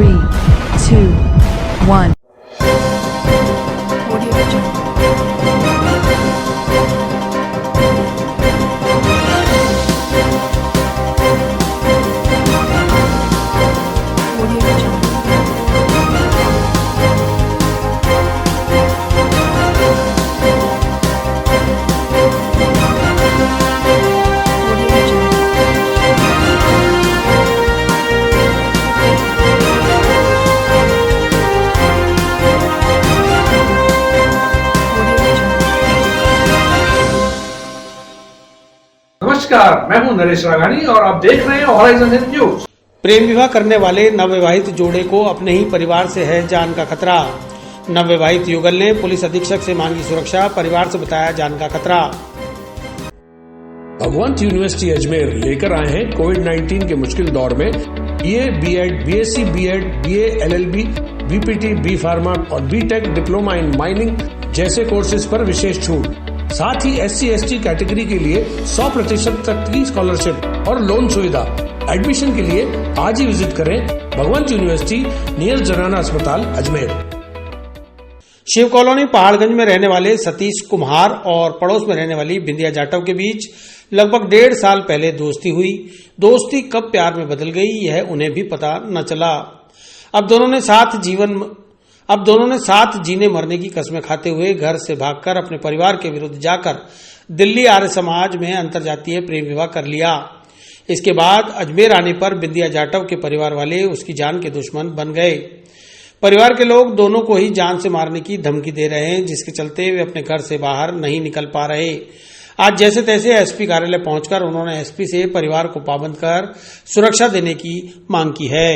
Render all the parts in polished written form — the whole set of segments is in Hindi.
3, 2, 1. नमस्कार, मैं हूं नरेश राघानी और आप देख रहे हैं हॉराइजन न्यूज। प्रेम विवाह करने वाले नवविवाहित जोड़े को अपने ही परिवार से है जान का खतरा। नवविवाहित युगल ने पुलिस अधीक्षक से मांगी सुरक्षा, परिवार से बताया जान का खतरा। भगवंत यूनिवर्सिटी अजमेर लेकर आए हैं कोविड-19 के मुश्किल दौर में BA, BEd, BSc, BEd, BA, LLB, BPT, B pharma और बीटेक डिप्लोमा इन माइनिंग जैसे कोर्सेज पर विशेष छूट। साथ ही SC/ST कैटेगरी के लिए 100% तक की स्कॉलरशिप और लोन सुविधा। एडमिशन के लिए आज ही विजिट करें भगवंत यूनिवर्सिटी नियर जनाना अस्पताल अजमेर। शिव कॉलोनी पहाड़गंज में रहने वाले सतीश कुम्हार और पड़ोस में रहने वाली बिंदिया जाटव के बीच लगभग 1.5 साल पहले दोस्ती हुई। दोस्ती कब प्यार में बदल गई यह उन्हें भी पता न चला। अब दोनों ने साथ जीने मरने की कस्में खाते हुए घर से भागकर अपने परिवार के विरुद्ध जाकर दिल्ली आर्य समाज में अंतरजातीय प्रेम विवाह कर लिया। इसके बाद अजमेर आने पर बिंदिया जाटव के परिवार वाले उसकी जान के दुश्मन बन गए। परिवार के लोग दोनों को ही जान से मारने की धमकी दे रहे हैं, जिसके चलते वे अपने घर से बाहर नहीं निकल पा रहे। आज जैसे तैसे SP कार्यालय पहुंचकर उन्होंने SP से परिवार को पाबंद कर सुरक्षा देने की मांग की है।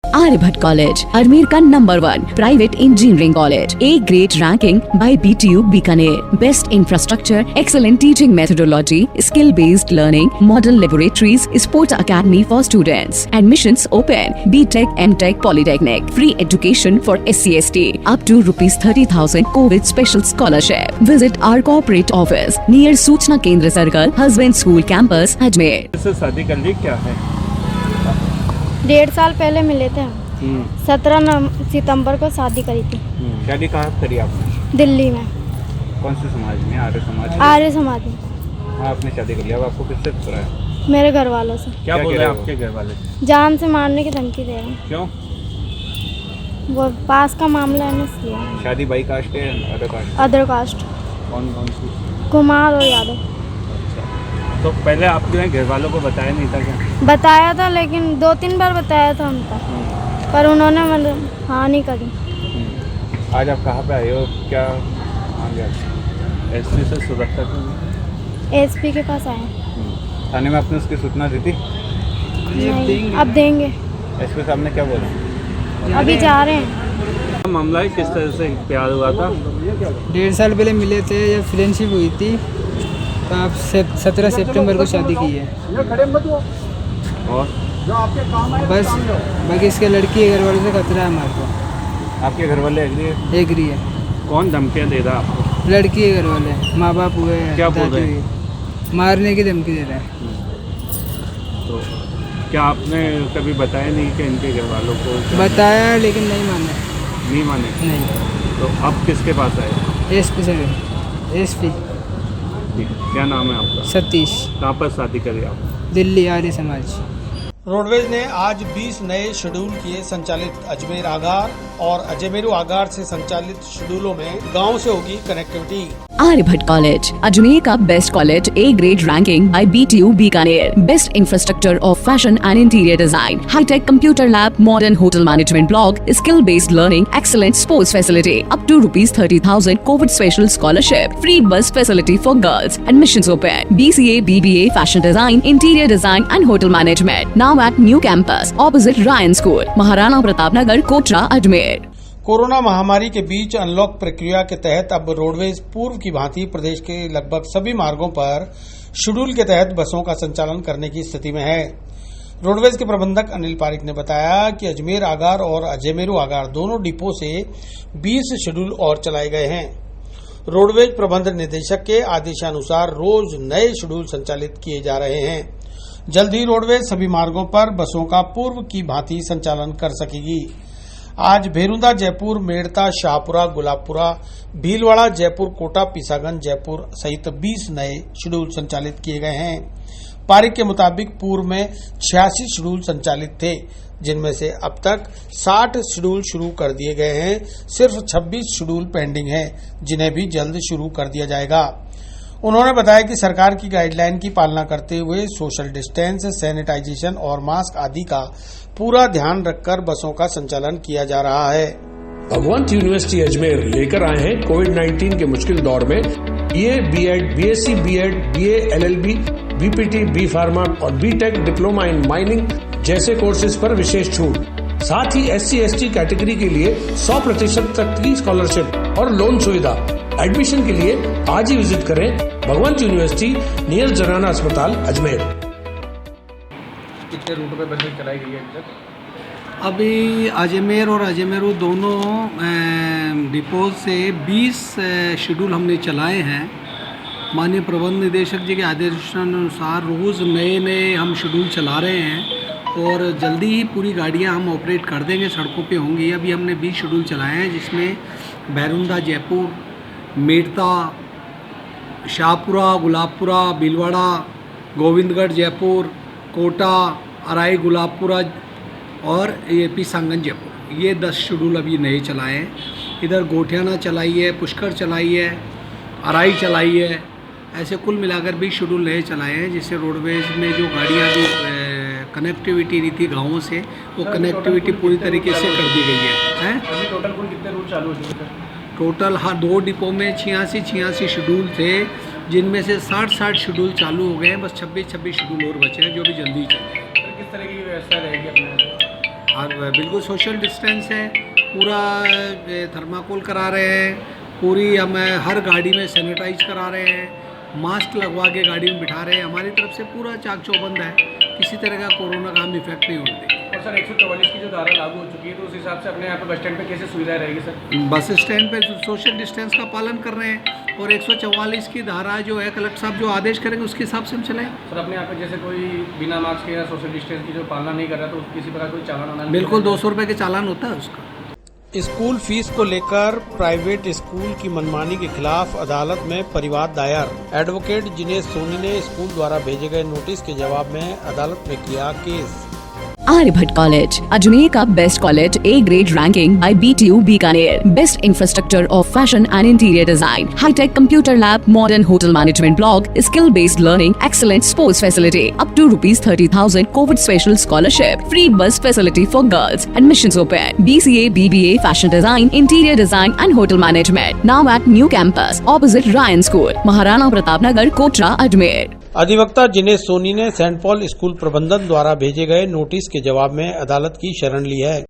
Aryabhatta College, Ajmer का number 1 private engineering college, A grade ranking by BTU Bikaner, best infrastructure, excellent teaching methodology, skill based learning, model laboratories, sports academy for students, admissions open, BTech, MTech, Polytechnic, free education for SC/ST, up to ₹30,000 COVID special scholarship. Visit our corporate office near सूचना केंद्र सर्कल, हस्बैंड स्कूल कैंपस, अजमेर। शादी कर ली क्या है? 1.5 साल पहले मिले थे हम। 17 सितंबर को शादी करी थी। शादी कहाँ करी आपने? दिल्ली में। कौन से समाज में? आर्य समाज। आर्य समाज में। हाँ, आपने शादी कर लिया। अब आपको किससे पता है? मेरे घर वालों से। क्या बोल रहे हैं आपके घर वाले? जान से मारने की धमकी दे रहे हैं। क्यों? वो पास का मामला है इसलिए। शादी बाई कास्ट है अदर कास्ट? Other caste. कौन सी? कुमार और यादव। तो पहले आपके घर वालों को बताया नहीं था क्या? बताया था, लेकिन 2-3 बार बताया था उनका, पर उन्होंने मतलब हाँ नहीं करी। आज आप कहाँ पे आए हो? क्या मांगे आप? SP से सुरक्षा क्यों? SP के पास आए। थाने में आपने उसकी सूचना दी थी? नहीं, अब देंगे। SP साहब ने क्या बोला? अभी जा रहे हैं। मामला है, किस तरह से प्यार हुआ था? 1.5 साल पहले मिले थे, ये फ्रेंडशिप हुई थी। तो आप 17 सितंबर को शादी की है। और बस बाकी इसके लड़की के घर वालों से खतरा है हमारे को। आपके घर वाले एग्री है। कौन धमकियाँ दे रहा आपको? लड़की के घर वाले, माँ बाप हुए, क्या बोल रहे हैं? मारने की धमकी दे रहे हैं। तो क्या आपने कभी बताया नहीं कि इनके घर वालों को? बताया लेकिन नहीं माने। नहीं। तो अब किसके पास आए? SP से। SP। क्या नाम है आपका? सतीश। कहाँ पर शादी करी आप? दिल्ली आर्य समाज। रोडवेज ने आज 20 नए शेड्यूल किए संचालित। अजमेर आगार और अजमेरू आगार से संचालित शेड्यूलों में गांव से होगी कनेक्टिविटी। Aryabhatta College, Ajmer का best college, A grade ranking by BTU Bikaner, best infrastructure of fashion and interior design, hi-tech computer lab, modern hotel management block, skill based learning, excellent sports facility, up to ₹30,000 COVID special scholarship, free bus facility for girls, admissions open, BCA, BBA, fashion design, interior design and hotel management, now at new campus, opposite Ryan School, Maharana Pratap Nagar, Kotra, Ajmer. Corona महामारी के बीच अनलॉक प्रक्रिया के तहत अब रोडवेज पूर्व की भांति प्रदेश के लगभग सभी मार्गों पर शेड्यूल के तहत बसों का संचालन करने की स्थिति में है। रोडवेज के प्रबंधक अनिल पारिक ने बताया कि अजमेर आगार और अजमेरू आगार दोनों डिपो से 20 शेड्यूल और चलाए गए हैं। रोडवेज प्रबंध निदेशक के आदेशानुसार रोज नए शेड्यूल संचालित किए जा रहे हैं। जल्द ही रोडवेज सभी मार्गों पर बसों का पूर्व की भांति संचालन कर सकेगी। आज भेरुंदा जयपुर, मेड़ता, शाहपुरा, गुलाबपुरा, भीलवाड़ा जयपुर, कोटा, पीसागंज जयपुर सहित 20 नए शेड्यूल संचालित किए गए हैं। पारिक के मुताबिक पूर्व में 86 शेड्यूल संचालित थे, जिनमें से अब तक 60 शेड्यूल शुरू कर दिए गए हैं। सिर्फ 26 शेड्यूल पेंडिंग हैं, जिन्हें भी जल्द शुरू कर दिया जाएगा। उन्होंने बताया कि सरकार की गाइडलाइन की पालना करते हुए सोशल डिस्टेंस, सैनिटाइजेशन और मास्क आदि का पूरा ध्यान रखकर बसों का संचालन किया जा रहा है। भगवंत यूनिवर्सिटी अजमेर लेकर आए हैं कोविड-19 के मुश्किल दौर में BA, BEd, BSc, BEd, BA, LLB, BPT, B pharma और बीटेक डिप्लोमा इन माइनिंग जैसे कोर्सेज पर विशेष छूट। साथ ही SC/ST कैटेगरी के लिए 100% तक की स्कॉलरशिप और लोन सुविधा। एडमिशन के लिए आज ही विजिट करें भगवंत यूनिवर्सिटी नियर जनाना अस्पताल अजमेर। कितने रूट पे बसें चलाई गई है अभी तक? अभी अजमेर और अजमेरू दोनों डिपो से 20 शेड्यूल हमने चलाए हैं। माननीय प्रबंध निदेशक जी के आदेशानुसार रोज़ नए हम शेड्यूल चला रहे हैं और जल्दी ही पूरी गाड़ियां हम ऑपरेट कर देंगे, सड़कों पे होंगी। अभी हमने 20 शेड्यूल चलाए हैं, जिसमें बैरुंदा जयपुर, मेड़ता, शाहपुरा, गुलाबपुरा, भीलवाड़ा, गोविंदगढ़ जयपुर, कोटा, अराई गुलाबपुरा और ये पीसांगंज जयपुर, ये 10 शेड्यूल अभी नए चलाए हैं। इधर गोठियाना चलाई है, पुष्कर चलाई है, अराई चलाई है, ऐसे कुल मिलाकर 20 शेड्यूल नए चलाए हैं, जिससे रोडवेज में जो गाड़ियाँ जो कनेक्टिविटी नहीं थी गाँवों से, वो कनेक्टिविटी पूरी तरीके से कर दी गई है। टोटल कुल कितने रूट चालू हो चुके हैं? टोटल 2 डिपो में 86 शेड्यूल थे, जिनमें से 60 शेड्यूल चालू हो गए हैं। बस 26 शेड्यूल और बचे हैं, जो भी जल्दी चलेंगे। किस तरह की व्यवस्था रहेगी अपने? और बिल्कुल सोशल डिस्टेंस है, पूरा थर्माकोल करा रहे हैं, पूरी हम हर गाड़ी में सैनिटाइज करा रहे हैं, मास्क लगवा के गाड़ी में बिठा रहे हैं। हमारी तरफ से पूरा चाक चौबंद है, किसी तरह का कोरोना का हम इफेक्ट नहीं होने देंगे। और सर 144 की जो धारा लागू हो चुकी है, तो उस हिसाब से अपने यहाँ पे बस स्टैंड पे कैसे सुविधाएं रहेगी सर? बस स्टैंड पे सोशल डिस्टेंस का पालन कर रहे हैं और 144 की धारा जो है कलेक्टर साहब जो आदेश करेंगे उसके हिसाब से हम चलाएं। सर अपने यहाँ पे जैसे कोई बिना मास्क के या सोशल डिस्टेंस की जो पालना नहीं कर रहा, तो किसी प्रकार कोई चालान? बिल्कुल 200 रुपये के चालान होता है उसका। स्कूल फीस को लेकर प्राइवेट स्कूल की मनमानी के खिलाफ अदालत में परिवाद दायर। एडवोकेट जिनेश सोनी ने स्कूल द्वारा भेजे गए नोटिस के जवाब में अदालत में किया केस। आर्यभट्ट कॉलेज, अजमेर का best college, A grade ranking by BTU Bikaner, best infrastructure of fashion and interior design, hi-tech computer lab, modern hotel management block, skill based learning, excellent sports facility, up to ₹30,000 covid special scholarship, free bus facility for girls, admissions open, BCA, BBA, fashion design, interior design and hotel management, now at new campus opposite Ryan school, Maharana Pratap Nagar, Kotra, Ajmer. अधिवक्ता जिनेश सोनी ने सेंट पॉल स्कूल प्रबंधन द्वारा भेजे गए नोटिस के जवाब में अदालत की शरण ली है।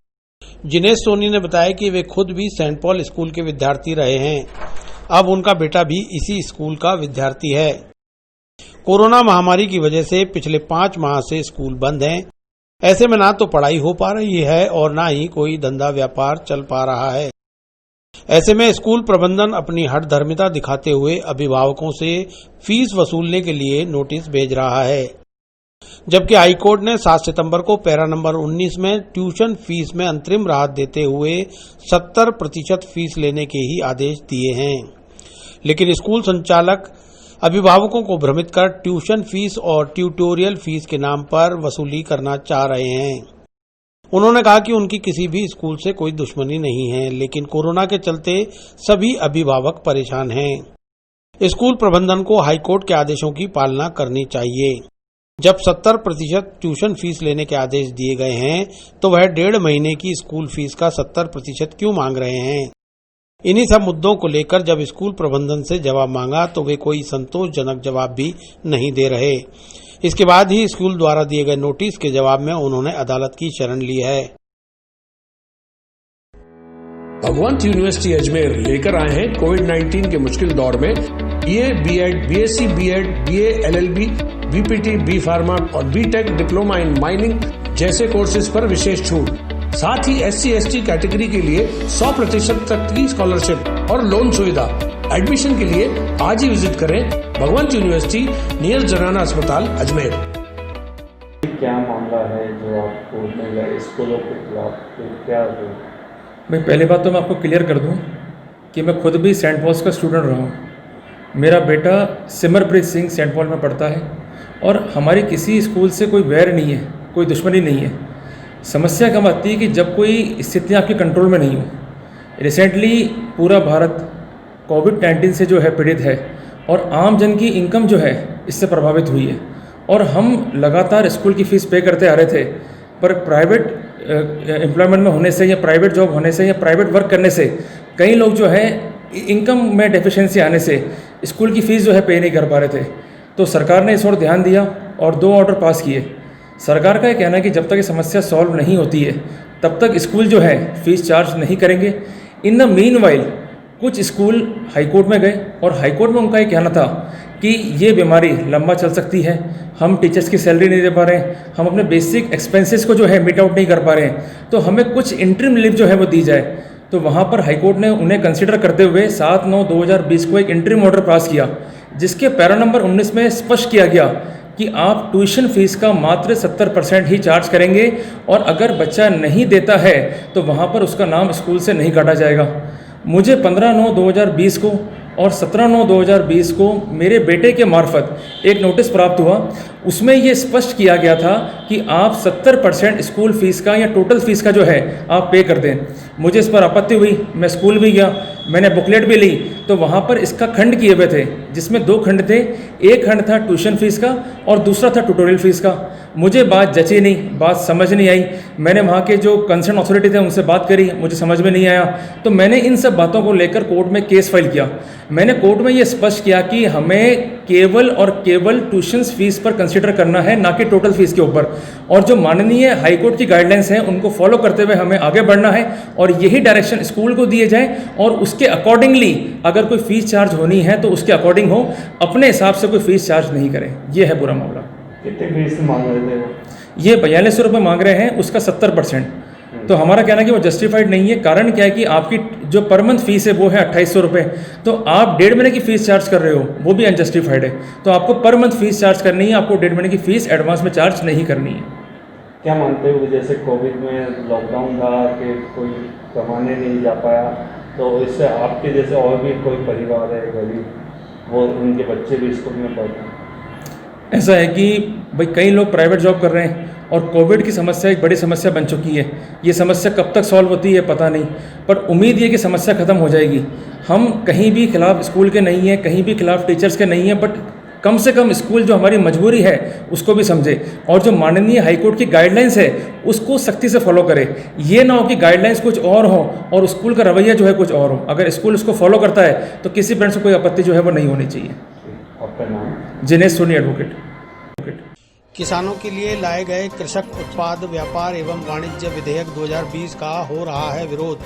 जिनेश सोनी ने बताया कि वे खुद भी सेंट पॉल स्कूल के विद्यार्थी रहे हैं। अब उनका बेटा भी इसी स्कूल का विद्यार्थी है। कोरोना महामारी की वजह से पिछले 5 माह से स्कूल बंद हैं। ऐसे में ना तो पढ़ाई हो पा रही है और ना ही कोई धंधा व्यापार चल पा रहा है। ऐसे में स्कूल प्रबंधन अपनी हठधर्मिता दिखाते हुए अभिभावकों से फीस वसूलने के लिए नोटिस भेज रहा है, जबकि हाईकोर्ट ने 7 सितंबर को पैरा नंबर 19 में ट्यूशन फीस में अंतरिम राहत देते हुए 70% फीस लेने के ही आदेश दिए हैं। लेकिन स्कूल संचालक अभिभावकों को भ्रमित कर ट्यूशन फीस और ट्यूटोरियल फीस के नाम पर वसूली करना चाह रहे हैं। उन्होंने कहा कि उनकी किसी भी स्कूल से कोई दुश्मनी नहीं है, लेकिन कोरोना के चलते सभी अभिभावक परेशान हैं। स्कूल प्रबंधन को हाईकोर्ट के आदेशों की पालना करनी चाहिए। जब 70% ट्यूशन फीस लेने के आदेश दिए गए हैं, तो वह 1.5 महीने की स्कूल फीस का 70% क्यों मांग रहे हैं? इन्हीं सब मुद्दों को लेकर जब स्कूल प्रबंधन से जवाब मांगा तो वे कोई संतोषजनक जवाब भी नहीं दे रहे। इसके बाद ही स्कूल द्वारा दिए गए नोटिस के जवाब में उन्होंने अदालत की शरण ली है। भगवंत यूनिवर्सिटी अजमेर लेकर आए हैं कोविड-19 के मुश्किल दौर में BA, BEd, BSc, BEd, BA, LLB, BPT, B pharma और बीटेक डिप्लोमा इन माइनिंग जैसे कोर्सेज पर विशेष छूट। साथ ही SC/ST कैटेगरी के लिए 100% तक की स्कॉलरशिप और लोन सुविधा। एडमिशन के लिए आज ही विजिट करें भगवंत यूनिवर्सिटी नियर जनाना अस्पताल अजमेर। है जो आप कोर्ट में गए स्कूलों के खिलाफ, तो क्या है? मैं पहली बात तो मैं आपको क्लियर कर दूं कि मैं खुद भी सेंट पॉल्स का स्टूडेंट रहा हूं। मेरा बेटा सिमरप्रीत सिंह सेंट पॉल में पढ़ता है और हमारी किसी स्कूल से कोई वैर नहीं है, कोई दुश्मनी नहीं है। समस्या कब आती है कि जब कोई स्थितियाँ आपके कंट्रोल में नहीं हो। रिसेंटली पूरा भारत कोविड-19 से जो है पीड़ित है और आम जन की इनकम जो है इससे प्रभावित हुई है और हम लगातार स्कूल की फ़ीस पे करते आ रहे थे, पर प्राइवेट एम्प्लॉयमेंट में होने से या प्राइवेट जॉब होने से या प्राइवेट वर्क करने से कई लोग जो है इनकम में डेफिशिएंसी आने से स्कूल की फ़ीस जो है पे नहीं कर पा रहे थे। तो सरकार ने इस ओर ध्यान दिया और 2 ऑर्डर पास किए। सरकार का ये कहना है कि जब तक ये समस्या सॉल्व नहीं होती है तब तक स्कूल जो है फ़ीस चार्ज नहीं करेंगे। इन द मीनवाइल कुछ स्कूल हाईकोर्ट में गए और हाईकोर्ट में उनका ये कहना था कि ये बीमारी लंबा चल सकती है, हम टीचर्स की सैलरी नहीं दे पा रहे हैं, हम अपने बेसिक एक्सपेंसेस को जो है मीट आउट नहीं कर पा रहे हैं, तो हमें कुछ इंटरिम रिलीफ जो है वो दी जाए। तो वहाँ पर हाईकोर्ट ने उन्हें कंसिडर करते हुए 7/9/2020 को एक इंटरिम ऑर्डर पास किया, जिसके पैरा नंबर 19 में स्पष्ट किया गया कि आप ट्यूशन फीस का मात्र 70% ही चार्ज करेंगे और अगर बच्चा नहीं देता है तो वहाँ पर उसका नाम स्कूल से नहीं काटा जाएगा। मुझे 15/9/2020 को और 17/9/2020 को मेरे बेटे के मार्फत एक नोटिस प्राप्त हुआ। उसमें ये स्पष्ट किया गया था कि आप 70% स्कूल फीस का या टोटल फीस का जो है आप पे कर दें। मुझे इस पर आपत्ति हुई, मैं स्कूल भी गया, मैंने बुकलेट भी ली, तो वहाँ पर इसका खंड किए हुए थे, जिसमें 2 खंड थे। एक खंड था ट्यूशन फीस का और दूसरा था ट्यूटोरियल फीस का। मुझे बात जची नहीं, बात समझ नहीं आई। मैंने वहाँ के जो कंसर्न अथॉरिटी थे उनसे बात करी, मुझे समझ में नहीं आया, तो मैंने इन सब बातों को लेकर कोर्ट में केस फाइल किया। मैंने कोर्ट में ये स्पष्ट किया कि हमें केवल और केवल ट्यूशन फीस पर कंसिडर करना है, ना कि टोटल फीस के ऊपर। और जो माननीय हाईकोर्ट की गाइडलाइंस हैं उनको फॉलो करते हुए हमें आगे बढ़ना है और यही डायरेक्शन स्कूल को दिए जाए और उसके अकॉर्डिंगली अगर कोई फ़ीस चार्ज होनी है तो उसके अकॉर्डिंग हो, अपने हिसाब से कोई फ़ीस चार्ज नहीं करें। ये है पूरा मामला। कितने फीस मांग रहे थे वो? ये 4200 रुपये मांग रहे हैं, उसका 70%। तो हमारा कहना है कि वो जस्टिफाइड नहीं है। कारण क्या है कि आपकी जो पर मंथ फीस है वो है 2800 रुपये, तो आप 1.5 महीने की फ़ीस चार्ज कर रहे हो, वो भी अनजस्टिफाइड है। तो आपको पर मंथ फीस चार्ज करनी है, आपको 1.5 महीने की फ़ीस एडवांस में चार्ज नहीं करनी है। क्या मानते हो जैसे कोविड में लॉकडाउन था कि कोई कमाने नहीं जा पाया, तो इससे आपके जैसे और भी कोई परिवार है गरीब, वो उनके बच्चे भी स्कूल में पढ़ते हैं? ऐसा है कि भाई कई लोग प्राइवेट जॉब कर रहे हैं और कोविड की समस्या एक बड़ी समस्या बन चुकी है। ये समस्या कब तक सॉल्व होती है पता नहीं, पर उम्मीद ये कि समस्या ख़त्म हो जाएगी। हम कहीं भी खिलाफ स्कूल के नहीं हैं, कहीं भी खिलाफ टीचर्स के नहीं हैं, बट कम से कम स्कूल जो हमारी मजबूरी है उसको भी समझे और जो माननीय हाईकोर्ट की गाइडलाइंस है उसको सख्ती से फॉलो करे। ये ना हो कि गाइडलाइंस कुछ और हो और स्कूल का रवैया जो है कुछ और हो। अगर स्कूल उसको फॉलो करता है तो किसी पेरेंट्स को कोई आपत्ति जो है वो नहीं होनी चाहिए। आपका नाम? जिनेश सोनी एडवोकेट। किसानों के लिए लाए गए कृषक उत्पाद व्यापार एवं वाणिज्य विधेयक 2020 का हो रहा है विरोध।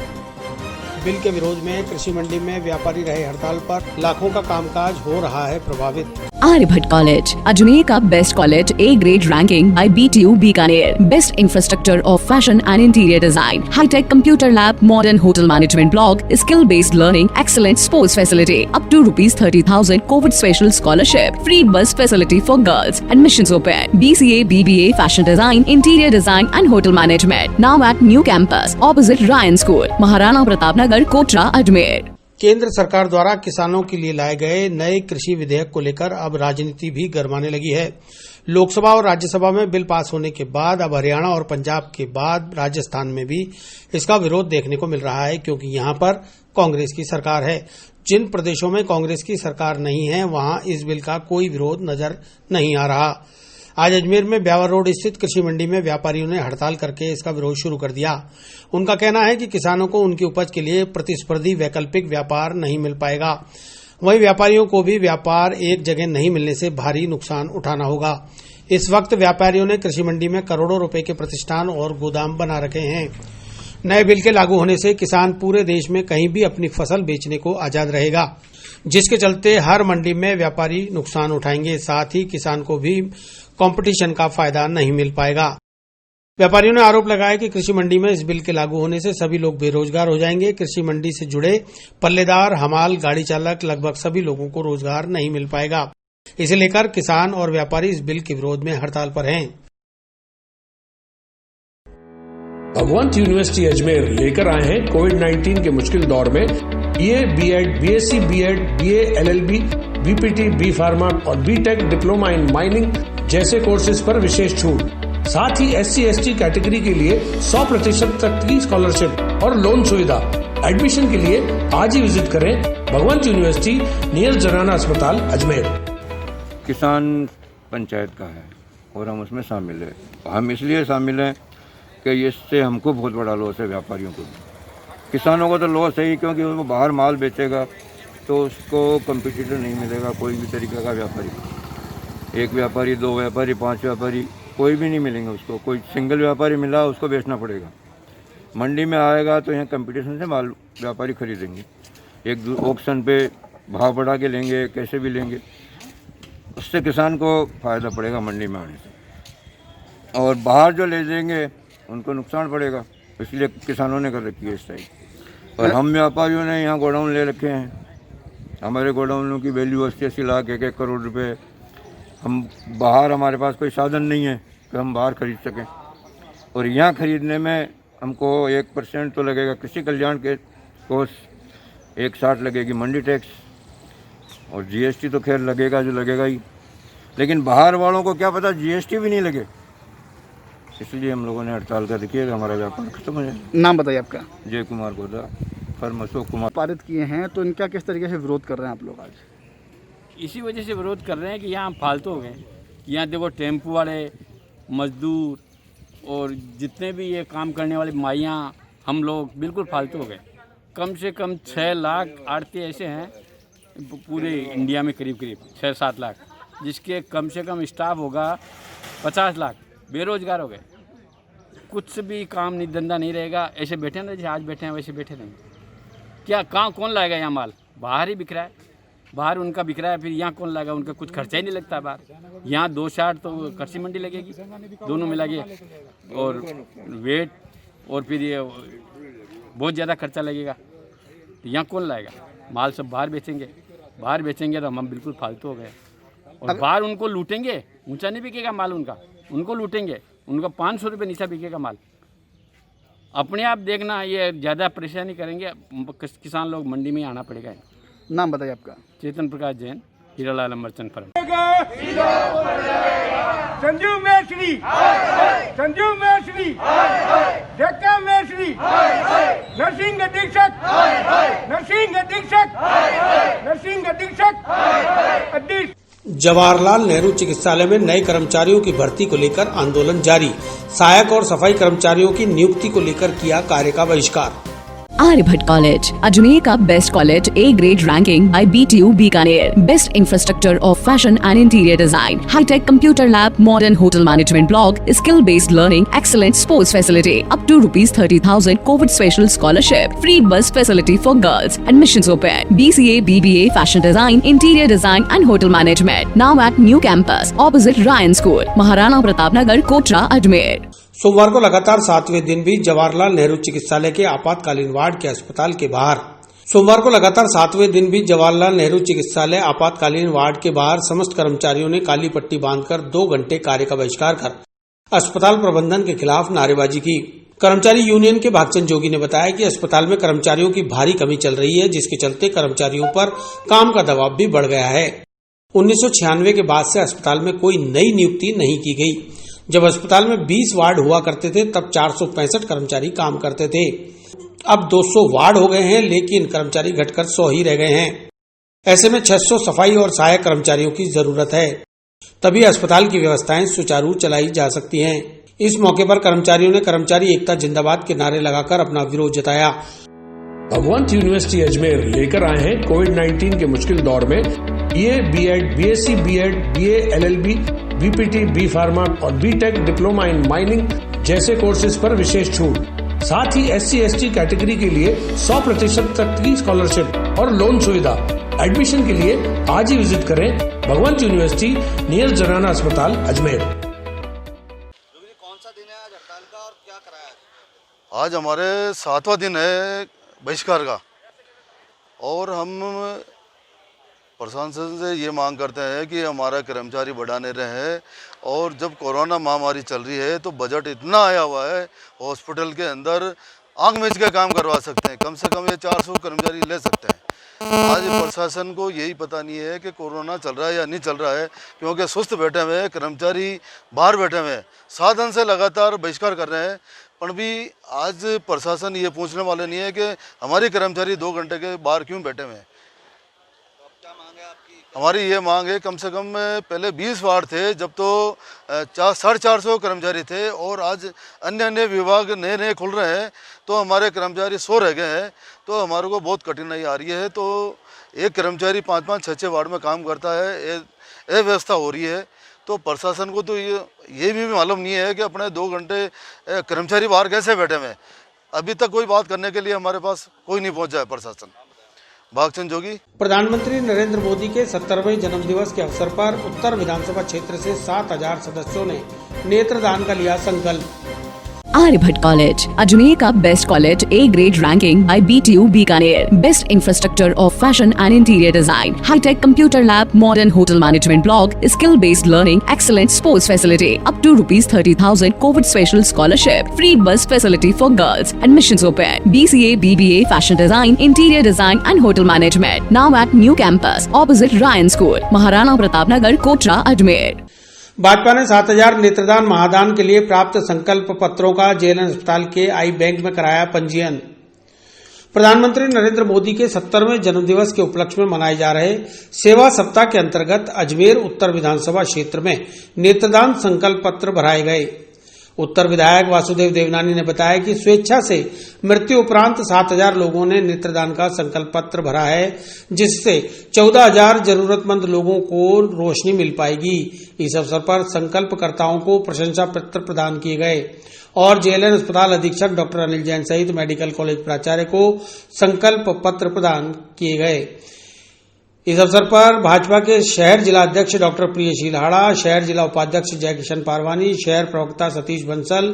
बिल के विरोध में कृषि मंडी में व्यापारी रहे हड़ताल पर, लाखों का कामकाज हो रहा है प्रभावित। आर्यभट्ट कॉलेज, अजमेर का best college, A grade ranking by BTU Bikaner, best infrastructure of fashion and interior design, hi-tech computer lab, modern hotel management block, skill based learning, excellent sports facility, up to ₹30,000 covid special scholarship, free bus facility for girls, admissions open, BCA, BBA, fashion design, interior design and hotel management, now at new campus opposite Ryan school, Maharana Pratap Nagar, Kotra, Ajmer. केंद्र सरकार द्वारा किसानों के लिए लाए गए नए कृषि विधेयक को लेकर अब राजनीति भी गरमाने लगी है। लोकसभा और राज्यसभा में बिल पास होने के बाद अब हरियाणा और पंजाब के बाद राजस्थान में भी इसका विरोध देखने को मिल रहा है, क्योंकि यहां पर कांग्रेस की सरकार है। जिन प्रदेशों में कांग्रेस की सरकार नहीं है वहां इस बिल का कोई विरोध नजर नहीं आ रहा। आज अजमेर में ब्यावर रोड स्थित कृषि मंडी में व्यापारियों ने हड़ताल करके इसका विरोध शुरू कर दिया। उनका कहना है कि किसानों को उनकी उपज के लिए प्रतिस्पर्धी वैकल्पिक व्यापार नहीं मिल पाएगा। वहीं व्यापारियों को भी व्यापार एक जगह नहीं मिलने से भारी नुकसान उठाना होगा। इस वक्त व्यापारियों ने कृषि मंडी में करोड़ों रुपए के प्रतिष्ठान और गोदाम बना रखे हैं। नए बिल के लागू होने से किसान पूरे देश में कहीं भी अपनी फसल बेचने को आजाद रहेगा, जिसके चलते हर मंडी में व्यापारी नुकसान उठाएंगे। साथ ही किसान को भी कंपटीशन का फायदा नहीं मिल पाएगा। व्यापारियों ने आरोप लगाया कि कृषि मंडी में इस बिल के लागू होने से सभी लोग बेरोजगार हो जाएंगे। कृषि मंडी से जुड़े पल्लेदार, हमाल, गाड़ी चालक, लगभग सभी लोगों को रोजगार नहीं मिल पाएगा। इसे लेकर किसान और व्यापारी इस बिल के विरोध में हड़ताल पर हैं। भगवंत यूनिवर्सिटी अजमेर लेकर आए हैं कोविड-19 के मुश्किल दौर में BA, BEd, BSc, BEd, BA, LLB, BPT, B pharma और बीटेक डिप्लोमा इन माइनिंग जैसे कोर्सेज पर विशेष छूट। साथ ही SC/ST कैटेगरी के लिए 100% तक की स्कॉलरशिप और लोन सुविधा। एडमिशन के लिए आज ही विजिट करें भगवंत यूनिवर्सिटी नियर जनाना अस्पताल अजमेर। किसान पंचायत का है और हम उसमें शामिल हैं। हम इसलिए शामिल हैं कि इससे हमको बहुत बड़ा लॉस है, व्यापारियों को। किसानों को तो लॉस है ही, क्योंकि वो बाहर माल बेचेगा तो उसको कंपटीटर नहीं मिलेगा कोई भी तरीके का व्यापारी। एक व्यापारी, दो व्यापारी, पांच व्यापारी, कोई भी नहीं मिलेंगे उसको। कोई सिंगल व्यापारी मिला उसको बेचना पड़ेगा। मंडी में आएगा तो यहाँ कंपटीशन से माल व्यापारी खरीदेंगे, एक ऑक्शन पे भाव बढ़ा के लेंगे, कैसे भी लेंगे। उससे किसान को फ़ायदा पड़ेगा मंडी में आने से, और बाहर जो ले जाएंगे उनको नुकसान पड़ेगा। इसलिए किसानों ने कर रखी है इस टाइप। और हम व्यापारियों ने यहाँ गोडाउन ले रखे हैं। हमारे गोडाउनों की वैल्यू 80-80 लाख, 1-1 करोड़ रुपए। हम बाहर, हमारे पास कोई साधन नहीं है कि हम बाहर खरीद सकें, और यहाँ खरीदने में हमको 1% तो लगेगा कृषि कल्याण के कोष, 1.60 लगेगी मंडी टैक्स, और GST तो खैर लगेगा जो लगेगा ही। लेकिन बाहर वालों को क्या पता GST भी नहीं लगे। इसलिए हम लोगों ने हड़ताल कर रखी है कि हमारा व्यापार खत्म हो जाए। नाम बताइए आपका? जय कुमार गोदा, फर्म अशोक कुमार। पारित किए हैं तो इनका किस तरीके से विरोध कर रहे हैं आप लोग आज? इसी वजह से विरोध कर रहे हैं कि यहाँ फालतू हो गए। यहाँ देखो टेम्पो वाले, मजदूर और जितने भी ये काम करने वाले माइयाँ, हम लोग बिल्कुल फालतू हो गए। कम से कम 6 लाख आड़ती ऐसे हैं पूरे इंडिया में, करीब 6-7 लाख, जिसके कम से कम स्टाफ होगा 50 लाख। बेरोजगार हो गए, कुछ भी काम नहीं, धंधा नहीं रहेगा। ऐसे बैठे ना, जैसे आज बैठे हैं वैसे बैठे रहेंगे। क्या कहाँ कौन लाएगा यहाँ माल? बाहर ही बिक रहा है, बाहर उनका बिक रहा है, फिर यहाँ कौन लाएगा? उनका कुछ खर्चा ही नहीं लगता है बाहर। यहाँ 2-60 तो कृषि मंडी लगेगी, दोनों मिला के, और वेट, और फिर ये बहुत ज़्यादा खर्चा लगेगा। तो यहाँ कौन लाएगा माल? सब बाहर बेचेंगे। बाहर बेचेंगे तो हम बिल्कुल फालतू हो गए। और बाहर उनको लूटेंगे, ऊँचा नहीं बिकेगा माल उनका, उनको लूटेंगे, उनका 500 रुपये नीचा बिकेगा माल। अपने आप देखना, ये ज़्यादा परेशानी करेंगे किसान लोग, मंडी में आना पड़ेगा। नाम बताइए आपका? चेतन प्रकाश जैन, हीरालाल मर्चेंट फर्म। संजू मेसरी, संजू मेसरी, जक्का मेसरी, नरसिंह अधीक्षक, नरसिंह अधीक्षक, नरसिंह अधीक्षक, अधीक्षक। जवाहरलाल नेहरू चिकित्सालय में नए कर्मचारियों की भर्ती को लेकर आंदोलन जारी। सहायक और सफाई कर्मचारियों की नियुक्ति को लेकर किया कार्य का बहिष्कार। आर्यभट्ट कॉलेज, अजमेर का best college, A grade ranking by BTU Bikaner, best infrastructure of fashion and interior design, hi-tech computer lab, modern hotel management block, skill based learning, excellent sports facility, up to ₹30,000 covid special scholarship, free bus facility for girls, admissions open, BCA, BBA, fashion design, interior design and hotel management, now at new campus opposite Ryan school, Maharana Pratap Nagar, Kotra, Ajmer. सोमवार को लगातार 7वें दिन भी जवाहरलाल नेहरू चिकित्सालय के आपातकालीन वार्ड के अस्पताल के बाहर सोमवार को लगातार 7वें दिन भी जवाहरलाल नेहरू चिकित्सालय आपातकालीन वार्ड के बाहर समस्त कर्मचारियों ने काली पट्टी बांधकर 2 घंटे कार्य का बहिष्कार कर अस्पताल प्रबंधन के खिलाफ नारेबाजी की। कर्मचारी यूनियन के भागचंद जोगी ने बताया कि अस्पताल में कर्मचारियों की भारी कमी चल रही है, जिसके चलते कर्मचारियों पर काम का दबाव भी बढ़ गया है। 1996 के बाद से अस्पताल में कोई नई नियुक्ति नहीं की गई। जब अस्पताल में 20 वार्ड हुआ करते थे तब 465 कर्मचारी काम करते थे। अब 200 वार्ड हो गए हैं, लेकिन कर्मचारी घटकर 100 ही रह गए हैं। ऐसे में 600 सफाई और सहायक कर्मचारियों की जरूरत है, तभी अस्पताल की व्यवस्थाएं सुचारू चलाई जा सकती हैं। इस मौके पर कर्मचारियों ने कर्मचारी एकता जिंदाबाद के नारे लगाकर अपना विरोध जताया। भगवंत यूनिवर्सिटी अजमेर लेकर आए हैं कोविड-19 के मुश्किल दौर में BA, BEd, BSc, BEd, BA, LLB, BPT, B pharma और बीटेक डिप्लोमा इन माइनिंग जैसे कोर्सेज पर विशेष छूट। साथ ही SC/ST कैटेगरी के लिए 100% तक की स्कॉलरशिप और लोन सुविधा। एडमिशन के लिए आज ही विजिट करें भगवंत यूनिवर्सिटी नियर जनाना अस्पताल अजमेर। कौन सा दिन है आज हड़ताल का और क्या कराया? आज हमारे 7वां दिन है बहिष्कार का, और हम प्रशासन से ये मांग करते हैं कि हमारा कर्मचारी बढ़ाने रहे। और जब कोरोना महामारी चल रही है तो बजट इतना आया हुआ है, हॉस्पिटल के अंदर आंख मीच के काम करवा सकते हैं, कम से कम ये 400 कर्मचारी ले सकते हैं। आज प्रशासन को यही पता नहीं है कि कोरोना चल रहा है या नहीं चल रहा है, क्योंकि सुस्त बैठे हुए हैं, कर्मचारी बाहर बैठे हुए हैं, साधन से लगातार बहिष्कार कर रहे हैं। पर भी आज प्रशासन ये पूछने वाले नहीं है कि हमारे कर्मचारी 2 घंटे के बाहर क्यों बैठे हुए हैं। हमारी ये मांग है, कम से कम पहले 20 वार्ड थे जब तो 450 कर्मचारी थे, और आज अन्य अन्य विभाग नए नए खुल रहे हैं तो हमारे कर्मचारी 100 रह गए हैं, तो हमारे को बहुत कठिनाई आ रही है। तो एक कर्मचारी 5-5, 6-6 वार्ड में काम करता है, ये व्यवस्था हो रही है। तो प्रशासन को तो ये भी मालूम नहीं है कि अपने 2 घंटे कर्मचारी बाहर कैसे बैठे हुए हैं। अभी तक कोई बात करने के लिए हमारे पास कोई नहीं पहुँचा है प्रशासन। भागचंद जोगी। प्रधानमंत्री नरेंद्र मोदी के 70वें जन्मदिवस के अवसर पर उत्तर विधानसभा क्षेत्र से 7000 सदस्यों ने नेत्रदान का लिया संकल्प। आर्यभट्ट कॉलेज, अजमेर का best college, A grade ranking by BTU Bikaner, best infrastructure of fashion and interior design, hi-tech computer lab, modern hotel management block, skill based learning, excellent sports facility, up to ₹30,000 covid special scholarship, free bus facility for girls, admissions open, BCA, BBA, fashion design, interior design and hotel management, now at new campus opposite Ryan school, Maharana Pratap Nagar, Kotra, Ajmer. Bhajpa ने 7000 नेत्रदान महादान के लिए प्राप्त संकल्प पत्रों का जेएलएन अस्पताल के आई बैंक में कराया पंजीयन। प्रधानमंत्री नरेंद्र मोदी के 70वें जन्मदिवस के उपलक्ष्य में मनाए जा रहे सेवा सप्ताह के अंतर्गत अजमेर उत्तर विधानसभा क्षेत्र में नेत्रदान संकल्प पत्र भराए गए। उत्तर विधायक वासुदेव देवनानी ने बताया कि स्वेच्छा से मृत्यु उपरांत 7000 लोगों ने नेत्रदान का संकल्प पत्र भरा है, जिससे 14000 जरूरतमंद लोगों को रोशनी मिल पाएगी। इस अवसर पर संकल्पकर्ताओं को प्रशंसा पत्र प्रदान किए गए और जेएलएन अस्पताल अधीक्षक डॉक्टर अनिल जैन सहित मेडिकल कॉलेज प्राचार्य को संकल्प पत्र प्रदान किए गए। इस अवसर पर भाजपा के शहर जिला अध्यक्ष डॉक्टर प्रियशील हाड़ा, शहर जिला उपाध्यक्ष जय किशन पारवानी, शहर प्रवक्ता सतीश बंसल,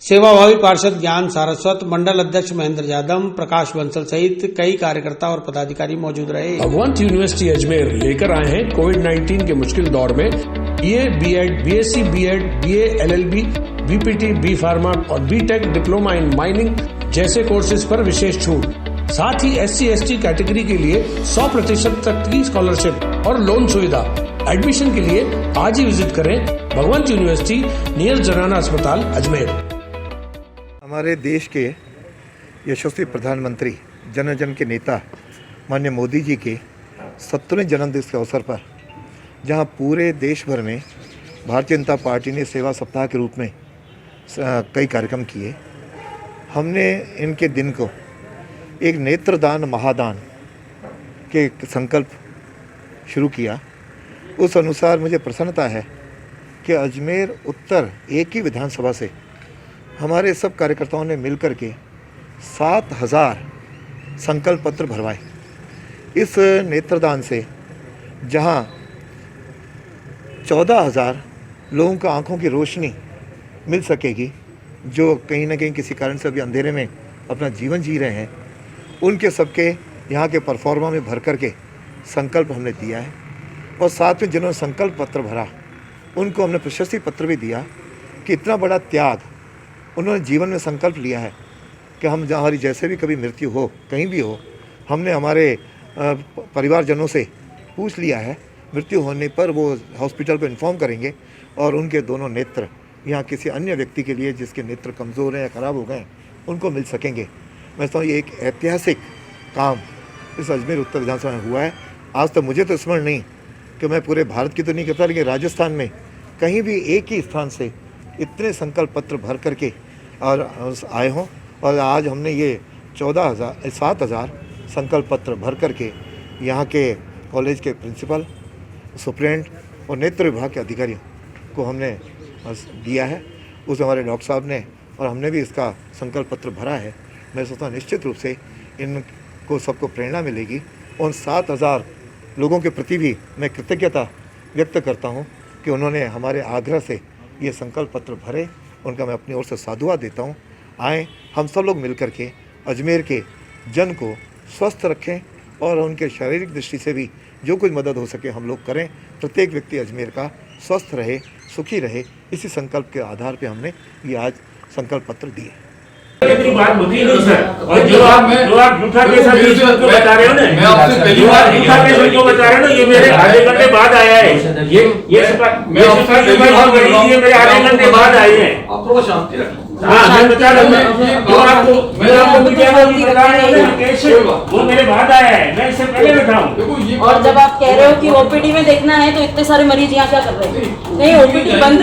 सेवाभावी पार्षद ज्ञान सारस्वत, मंडल अध्यक्ष महेंद्र यादव, प्रकाश बंसल सहित कई कार्यकर्ता और पदाधिकारी मौजूद रहे। भगवंत यूनिवर्सिटी अजमेर लेकर आए हैं कोविड-19 के मुश्किल दौर में BA, BEd, BSc, BEd, BA, LLB, BPT, B pharma और BTech डिप्लोमा इन माइनिंग जैसे कोर्सेज पर विशेष छूट। साथ ही SC/ST कैटेगरी के लिए 100% तक की स्कॉलरशिप और लोन सुविधा। एडमिशन के लिए आज ही विजिट करें भगवंत यूनिवर्सिटी नियर जनाना अस्पताल अजमेर। हमारे देश के यशस्वी प्रधानमंत्री जन जन के नेता माननीय मोदी जी के 70वें जन्मदिवस के अवसर पर जहां पूरे देश भर में भारतीय जनता पार्टी ने सेवा सप्ताह के रूप में कई कार्यक्रम किए, हमने इनके दिन को एक नेत्रदान महादान के संकल्प शुरू किया। उस अनुसार मुझे प्रसन्नता है कि अजमेर उत्तर एक ही विधानसभा से हमारे सब कार्यकर्ताओं ने मिलकर के 7000 संकल्प पत्र भरवाए। इस नेत्रदान से जहां 14000 लोगों को आंखों की रोशनी मिल सकेगी, जो कहीं ना कहीं किसी कारण से अभी अंधेरे में अपना जीवन जी रहे हैं, उनके सबके यहाँ के परफॉर्मा में भर कर के संकल्प हमने दिया है। और साथ में जिन्होंने संकल्प पत्र भरा उनको हमने प्रशस्ति पत्र भी दिया कि इतना बड़ा त्याग उन्होंने जीवन में संकल्प लिया है कि हम हमारी जैसे भी कभी मृत्यु हो, कहीं भी हो, हमने हमारे परिवारजनों से पूछ लिया है, मृत्यु होने पर वो हॉस्पिटल को इन्फॉर्म करेंगे और उनके दोनों नेत्र यहाँ किसी अन्य व्यक्ति के लिए जिसके नेत्र कमज़ोर हैं या ख़राब हो गए हैं उनको मिल सकेंगे। मैं समझता हूँ ये एक ऐतिहासिक काम इस अजमेर उत्तर विधानसभा में हुआ है। आज तक मुझे तो स्मरण नहीं कि मैं पूरे भारत की तो नहीं कहता, लेकिन राजस्थान में कहीं भी एक ही स्थान से इतने संकल्प पत्र भर करके और आए हों। और आज हमने ये 7000 संकल्प पत्र भर करके यहाँ के कॉलेज के प्रिंसिपल, सुप्रेंट और नेत्र विभाग के अधिकारियों को हमने दिया है। उस हमारे डॉक्टर साहब ने और हमने भी इसका संकल्प पत्र भरा है। मैं सोचता हूँ निश्चित रूप से इनको सबको प्रेरणा मिलेगी। उन 7000 लोगों के प्रति भी मैं कृतज्ञता व्यक्त करता हूँ कि उन्होंने हमारे आग्रह से ये संकल्प पत्र भरे। उनका मैं अपनी ओर से साधुवाद देता हूँ। आएँ हम सब लोग मिलकर के अजमेर के जन को स्वस्थ रखें और उनके शारीरिक दृष्टि से भी जो कुछ मदद हो सके हम लोग करें। प्रत्येक व्यक्ति अजमेर का स्वस्थ रहे, सुखी रहे, इसी संकल्प के आधार पर हमने ये आज संकल्प पत्र दिए। बात होती नहीं सर, और जो आप झूठा केस को बता रहे हो ना, मैं आपसे पहली बार झूठा केस को बता रहे हो ना, ये मेरे आधे घंटे बाद आया है। ये मेरे आधे घंटे बाद आए हैं। आप थोड़ा शांति रखें। हाँ, मैं बता रहा हूँ, जो आपको बता रहे हो ना केस, वो मेरे बाद आया है, मैं इससे पहले बैठा हूँ। और जब आप कह रहे हो कि ओपीडी में देखना है, तो इतने सारे मरीज यहाँ क्या कर रहे हैं? नहीं, ओपीडी बंद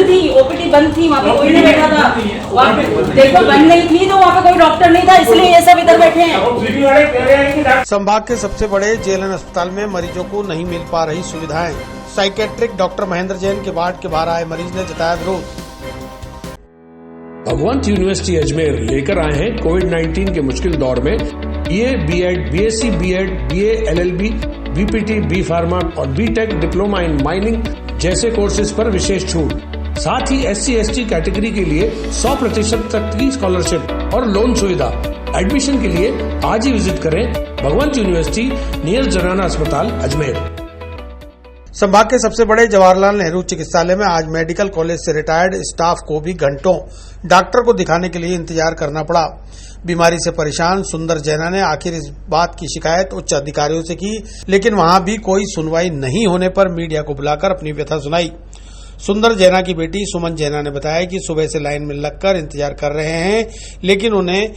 थी, वहाँ पे कोई नहीं बैठा था। वहाँ पे देखो बंद नहीं थी तो वहाँ पे कोई डॉक्टर नहीं था, इसलिए ये सब इधर बैठे हैं। संभाग के सबसे बड़े जेएलएन अस्पताल में मरीजों को नहीं मिल पा रही सुविधाएं। साइकेट्रिक डॉक्टर महेंद्र जैन के वार्ड के बाहर आए मरीज ने जताया विरोध। भगवंत यूनिवर्सिटी अजमेर लेकर आए हैं कोविड-19 के मुश्किल दौर में BA, BEd, BSc, BEd, BA, LLB, BPT, B pharma और बीटेक डिप्लोमा इन माइनिंग जैसे कोर्सेज पर विशेष छूट। साथ ही SC/ST कैटेगरी के लिए 100% तक की स्कॉलरशिप और लोन सुविधा। एडमिशन के लिए आज ही विजिट करें भगवंत यूनिवर्सिटी नियर जनाना अस्पताल अजमेर। संभाग के सबसे बड़े जवाहरलाल नेहरू चिकित्सालय में आज मेडिकल कॉलेज से रिटायर्ड स्टाफ को भी घंटों डॉक्टर को दिखाने के लिए इंतजार करना पड़ा। बीमारी से परेशान सुंदर जैना ने आखिर इस बात की शिकायत उच्च अधिकारियों से की, लेकिन वहां भी कोई सुनवाई नहीं होने पर मीडिया को बुलाकर अपनी व्यथा सुनाई। सुंदर जैना की बेटी सुमन जैना ने बताया कि सुबह से लाइन में लगकर इंतजार कर रहे हैं, लेकिन उन्हें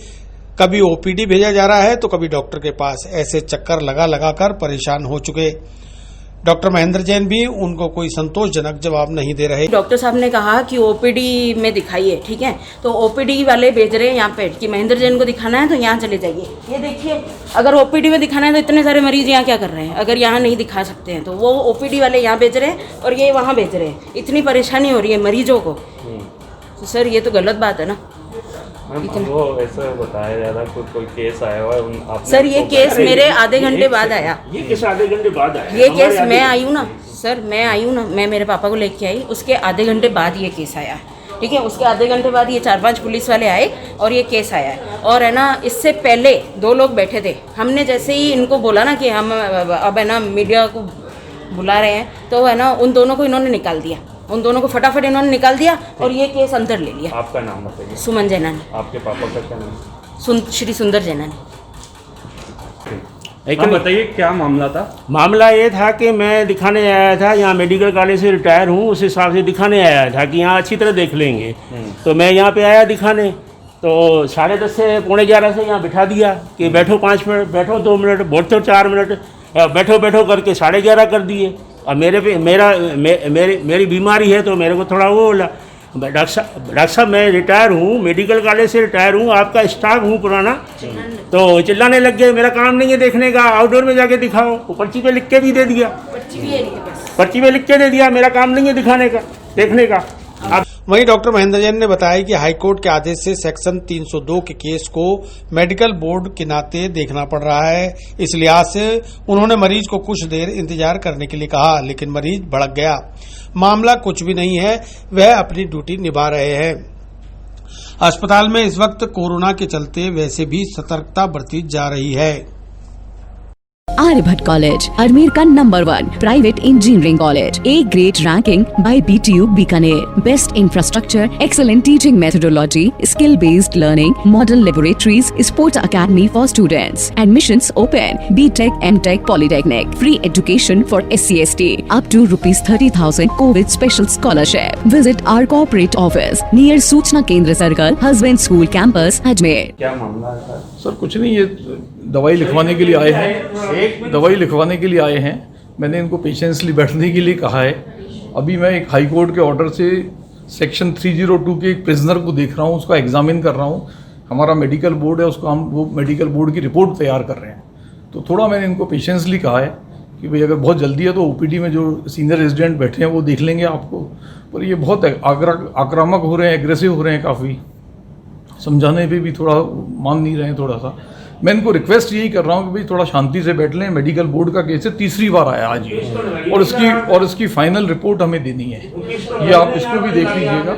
कभी ओपीडी भेजा जा रहा है तो कभी डॉक्टर के पास। ऐसे चक्कर लगा कर परेशान हो चुके। डॉक्टर महेंद्र जैन भी उनको कोई संतोषजनक जवाब नहीं दे रहे। डॉक्टर साहब ने कहा कि ओपीडी में दिखाइए, ठीक है, तो ओपीडी वाले भेज रहे हैं यहाँ पे कि महेंद्र जैन को दिखाना है तो यहाँ चले जाइए। ये देखिए, अगर ओपीडी में दिखाना है तो इतने सारे मरीज यहाँ क्या कर रहे हैं? अगर यहाँ नहीं दिखा सकते हैं तो वो ओपीडी वाले यहाँ भेज रहे हैं और ये वहाँ भेज रहे हैं। इतनी परेशानी हो रही है मरीजों को, तो सर ये तो गलत बात है ना। वो ऐसा बताया जा रहा है कोई केस आया हुआ है सर, ये केस मेरे आधे घंटे बाद आया। ये केस आधे घंटे बाद आया? ये केस मैं आई हूँ ना सर, मैं मेरे पापा को लेके आई, उसके आधे घंटे बाद ये केस आया, ठीक है। उसके आधे घंटे बाद ये 4-5 पुलिस वाले आए और ये केस आया है। और है ना, इससे पहले 2 लोग बैठे थे। हमने जैसे ही इनको बोला ना कि हम अब है ना मीडिया को बुला रहे हैं, तो है ना उन दोनों को इन्होंने निकाल दिया। उन दोनों को फटाफट इन्होंने निकाल दिया और ये केस अंदर ले लिया। आपका नाम बताइए। सुमन जैना ने। आपके पापा का क्या नाम? श्री सुंदर जैना ने। एक बताइए क्या मामला था? मामला ये था कि मैं दिखाने आया था, यहाँ मेडिकल कॉलेज से रिटायर हूँ, उस हिसाब से दिखाने आया था कि यहाँ अच्छी तरह देख लेंगे। तो मैं यहाँ पे आया दिखाने, तो 10:30 से 11:45 से यहाँ बिठा दिया कि बैठो 5 मिनट, बैठो 2 मिनट, बैठो 4 मिनट, बैठो करके 11:30 कर दिए। और मेरी बीमारी है तो मेरे को थोड़ा वो बोला, डॉक्टर साहब मैं रिटायर हूँ, मेडिकल कॉलेज से रिटायर हूँ, आपका स्टाफ हूँ पुराना। तो चिल्लाने लग गए, मेरा काम नहीं है देखने का, आउटडोर में जाके दिखाओ। वो पर्ची पे लिख के भी दे दिया, पर्ची पे लिख के दे दिया, मेरा काम नहीं है दिखाने का, देखने का। वहीं डॉक्टर महेंद्र जैन ने बताया कि हाईकोर्ट के आदेश से सेक्शन 302 के केस को मेडिकल बोर्ड के नाते देखना पड़ रहा है। इस लिहाज से उन्होंने मरीज को कुछ देर इंतजार करने के लिए कहा, लेकिन मरीज भड़क गया। मामला कुछ भी नहीं है, वह अपनी ड्यूटी निभा रहे हैं। अस्पताल में इस वक्त कोरोना के चलते वैसे भी सतर्कता बरती जा रही है। आर्यभट्ट कॉलेज, अजमेर का number 1 private engineering college. A grade ranking by BTU Bikaner. Best infrastructure, excellent teaching methodology, skill based learning, model laboratories, sports academy for students. Admissions open. BTech, MTech, Polytechnic. Free education for SC/ST. Up to ₹30,000 COVID special scholarship. Visit our corporate office near सूचना केंद्र सर्कल, हस्बैंड स्कूल कैंपस, अजमेर। क्या मामला है सर? कुछ नहीं, ये दवाई लिखवाने के लिए आए हैं, दवाई लिखवाने के लिए आए हैं। मैंने इनको पेशेंसली बैठने के लिए कहा है। अभी मैं एक हाई कोर्ट के ऑर्डर से सेक्शन 302 के एक प्रिजनर को देख रहा हूँ, उसका एग्जामिन कर रहा हूँ। हमारा मेडिकल बोर्ड है, उसको हम वो मेडिकल बोर्ड की रिपोर्ट तैयार कर रहे हैं। तो थोड़ा मैंने इनको पेशेंसली कहा है कि भाई अगर बहुत जल्दी है तो OPD में जो सीनियर रेजिडेंट बैठे हैं वो देख लेंगे आपको। पर ये बहुत आक्रामक हो रहे हैं, एग्रेसिव हो रहे हैं काफ़ी। समझाने पे भी थोड़ा मान नहीं रहे हैं थोड़ा सा। मैं इनको रिक्वेस्ट यही कर रहा हूँ कि भाई थोड़ा शांति से बैठ लें। मेडिकल बोर्ड का केस है, 3री बार आया आज ये, और इसकी फाइनल रिपोर्ट हमें देनी है। ये आप इसको भी देख लीजिएगा।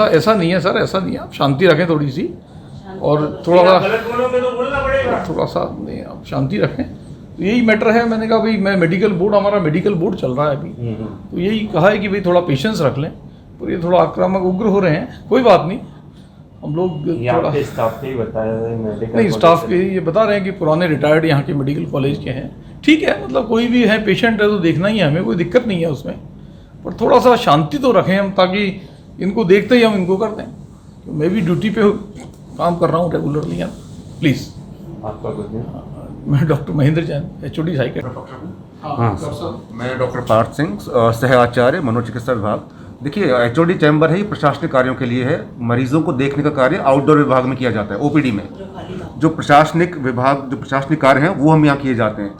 ऐसा नहीं है सर, ऐसा नहीं है। आप शांति रखें थोड़ी सी, और थोड़ा सा नहीं, आप शांति रखें। तो यही मैटर है। मैंने कहा भाई मैं मेडिकल बोर्ड, हमारा मेडिकल बोर्ड चल रहा है अभी, तो यही कहा है कि भाई थोड़ा पेशेंस रख लें, पर ये थोड़ा आक्रामक उग्र हो रहे हैं। कोई बात नहीं, हम लोग थोड़ा स्टाफ के ही बताया नहीं, स्टाफ के ये बता रहे हैं कि पुराने रिटायर्ड यहाँ के मेडिकल कॉलेज के हैं। ठीक है, मतलब कोई भी है पेशेंट है तो देखना ही है हमें, कोई दिक्कत नहीं है उसमें, पर थोड़ा सा शांति तो रखें हम, ताकि इनको देखते ही हम इनको कर दें। तो मैं भी ड्यूटी पे काम कर रहा हूँ रेगुलरली यहाँ, प्लीज़। आपका कुछ नहीं? मैं doctor Mahendra Jain, HOD psychiatrist. मैं डॉक्टर पार्थ सिंह, सह आचार्य मनोचिकित्सा विभाग। देखिए, HOD चैम्बर है, ये प्रशासनिक कार्यों के लिए है। मरीजों को देखने का कार्य आउटडोर विभाग में किया जाता है, OPD में। जो प्रशासनिक विभाग, जो प्रशासनिक कार्य हैं वो हम यहाँ किए जाते हैं।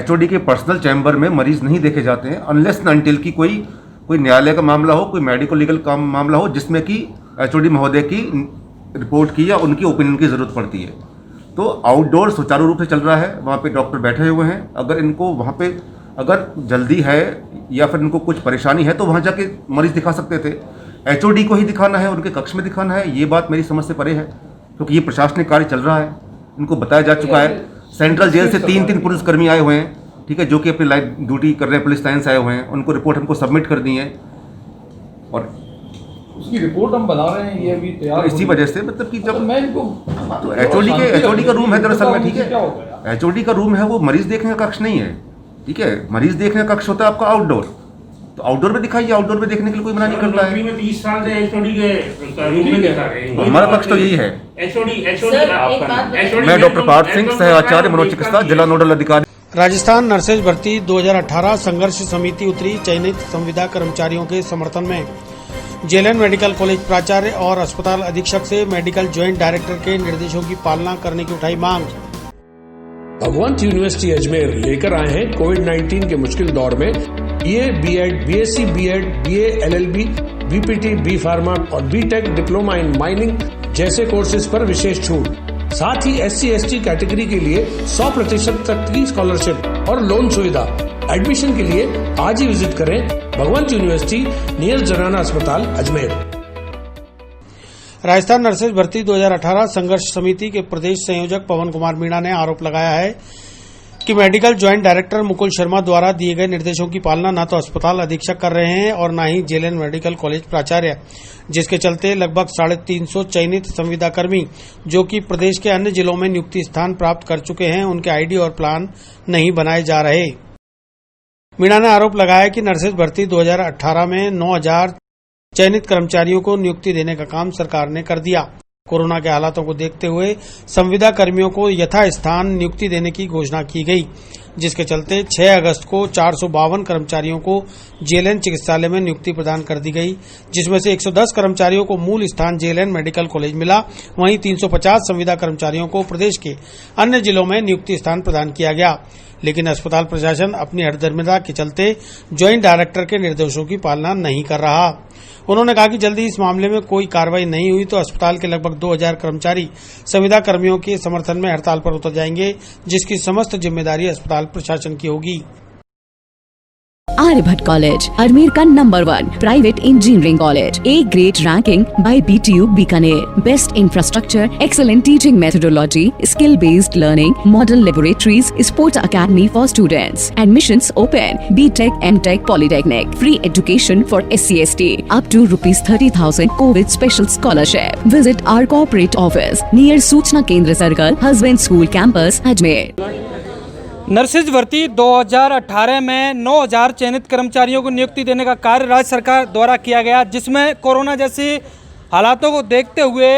HOD के पर्सनल चैम्बर में मरीज नहीं देखे जाते हैं अनलेस अनटिल की कोई न्यायालय का मामला हो, कोई मेडिको लीगल का मामला हो, जिसमें कि HOD महोदय की रिपोर्ट की या उनकी ओपिनियन की ज़रूरत पड़ती है। तो आउटडोर सुचारू रूप से चल रहा है, वहाँ पे डॉक्टर बैठे हुए हैं। अगर इनको वहाँ पे अगर जल्दी है या फिर इनको कुछ परेशानी है तो वहाँ जाके मरीज दिखा सकते थे। HOD को ही दिखाना है, उनके कक्ष में दिखाना है, ये बात मेरी समझ से परे है, क्योंकि ये प्रशासनिक कार्य चल रहा है, इनको बताया जा चुका है। सेंट्रल जेल से 3 पुलिसकर्मी आए हुए हैं, ठीक है, जो कि अपनी लाइव ड्यूटी कर रहे हैं, पुलिस लाइन से आए हुए हैं। उनको रिपोर्ट हमको सबमिट कर दी है और उसकी रिपोर्ट हम बना रहे हैं, ये अभी तैयार। तो इसी वजह से मतलब कि जब मैं इनको तो HOD का रूम है दरअसल में, ठीक है, HOD का रूम है, वो मरीज देखने का कक्ष नहीं है, ठीक है। मरीज देखने का कक्ष होता है आपका आउटडोर, तो आउटडोर में दिखाइए, आउटडोर में देखने के लिए कोई मना नहीं करता है। 30 साल से HOD के रूम में दिखा रहे हैं। हमारा कक्ष तो यही है। HOD मैं डॉक्टर पार्थ सिंह, सह आचार्य मनोचिकित्सा, जिला नोडल अधिकारी। राजस्थान नर्सेज भर्ती 2018 संघर्ष समिति उतरी। चयनित संविदा कर्मचारियों के समर्थन में JLN मेडिकल कॉलेज प्राचार्य और अस्पताल अधीक्षक से मेडिकल ज्वाइंट डायरेक्टर के निर्देशों की पालना करने की उठाई मांग। भगवंत यूनिवर्सिटी अजमेर लेकर आए हैं कोविड-19 के मुश्किल दौर में BA, BEd, BSc, BEd, BA, LLB, BPT, B pharma और BTech डिप्लोमा इन माइनिंग जैसे कोर्सेज पर विशेष छूट। साथ ही SC/ST कैटेगरी के लिए 100% तक की स्कॉलरशिप और लोन सुविधा। एडमिशन के लिए आज ही विजिट करें भगवंत यूनिवर्सिटी नियर जनाना अस्पताल अजमेर। राजस्थान नर्सेज भर्ती 2018 संघर्ष समिति के प्रदेश संयोजक पवन कुमार मीणा ने आरोप लगाया है कि medical joint director Mukul Sharma द्वारा दिए गए निर्देशों की पालना न तो अस्पताल अधीक्षक कर रहे हैं और न ही JLN मेडिकल कॉलेज प्राचार्य, जिसके चलते लगभग 350 चयनित संविदाकर्मी जो कि प्रदेश के अन्य जिलों में नियुक्ति स्थान प्राप्त कर चुके हैं, उनके ID और प्लान नहीं बनाए जा रहे। मीणा ने आरोप लगाया कि नर्सेज भर्ती 2018 में 9000 चयनित कर्मचारियों को नियुक्ति देने का काम सरकार ने कर दिया। कोरोना के हालातों को देखते हुए संविदा कर्मियों को यथास्थान नियुक्ति देने की घोषणा की गई, जिसके चलते 6 अगस्त को 452 कर्मचारियों को JLN चिकित्सालय में नियुक्ति प्रदान कर दी गई, जिसमें से 110 कर्मचारियों को मूल स्थान JLN मेडिकल कॉलेज मिला। वहीं 350 संविदा कर्मचारियों को प्रदेश के अन्य जिलों में नियुक्ति स्थान प्रदान किया गया, लेकिन अस्पताल प्रशासन अपनी हठधर्मिता के चलते ज्वाइंट डायरेक्टर के निर्देशों की पालना नहीं कर रहा। उन्होंने कहा कि जल्दी इस मामले में कोई कार्रवाई नहीं हुई तो अस्पताल के लगभग 2000 कर्मचारी संविदा कर्मियों के समर्थन में हड़ताल पर उतर जाएंगे, जिसकी समस्त जिम्मेदारी अस्पताल प्रशासन की होगी। आर्यभट्ट कॉलेज, अजमेर का number 1 private engineering college, A grade ranking by BTU Bikaner, best infrastructure, excellent teaching methodology, skill based learning, model laboratories, sports academy for students, admissions open, BTech, MTech, polytechnic, free education for SC/ST, up to ₹30,000 covid special scholarship. Visit our corporate office near सूचना केंद्र सर्कल, हस्बैंड स्कूल कैंपस, अजमेर। नर्सेज भर्ती 2018 में 9000 चयनित कर्मचारियों को नियुक्ति देने का कार्य राज्य सरकार द्वारा किया गया, जिसमें कोरोना जैसी हालातों को देखते हुए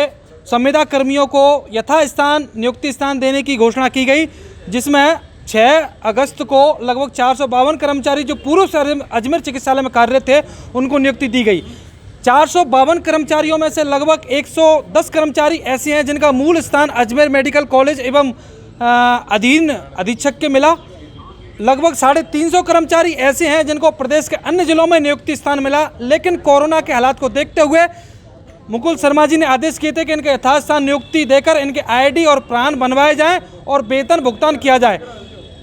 संविदा कर्मियों को यथास्थान नियुक्ति स्थान देने की घोषणा की गई, जिसमें 6 अगस्त को लगभग 452 कर्मचारी जो पूर्व से अजमेर चिकित्सालय में कार्यरत थे उनको नियुक्ति दी गई। 452 कर्मचारियों में से लगभग 110 कर्मचारी ऐसे हैं जिनका मूल स्थान अजमेर मेडिकल कॉलेज एवं अधीन अधीक्षक के मिला। लगभग 350 कर्मचारी ऐसे हैं जिनको प्रदेश के अन्य जिलों में नियुक्ति स्थान मिला, लेकिन कोरोना के हालात को देखते हुए मुकुल शर्मा जी ने आदेश किए थे कि इनके यथास्थान नियुक्ति देकर इनके ID और प्राण बनवाए जाएं और वेतन भुगतान किया जाए।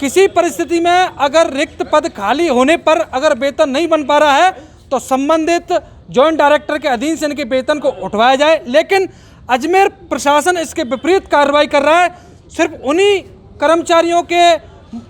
किसी परिस्थिति में अगर रिक्त पद खाली होने पर अगर वेतन नहीं बन पा रहा है तो संबंधित जॉइंट डायरेक्टर के अधीन से इनके वेतन को उठवाया जाए, लेकिन अजमेर प्रशासन इसके विपरीत कार्रवाई कर रहा है। सिर्फ उन्हीं कर्मचारियों के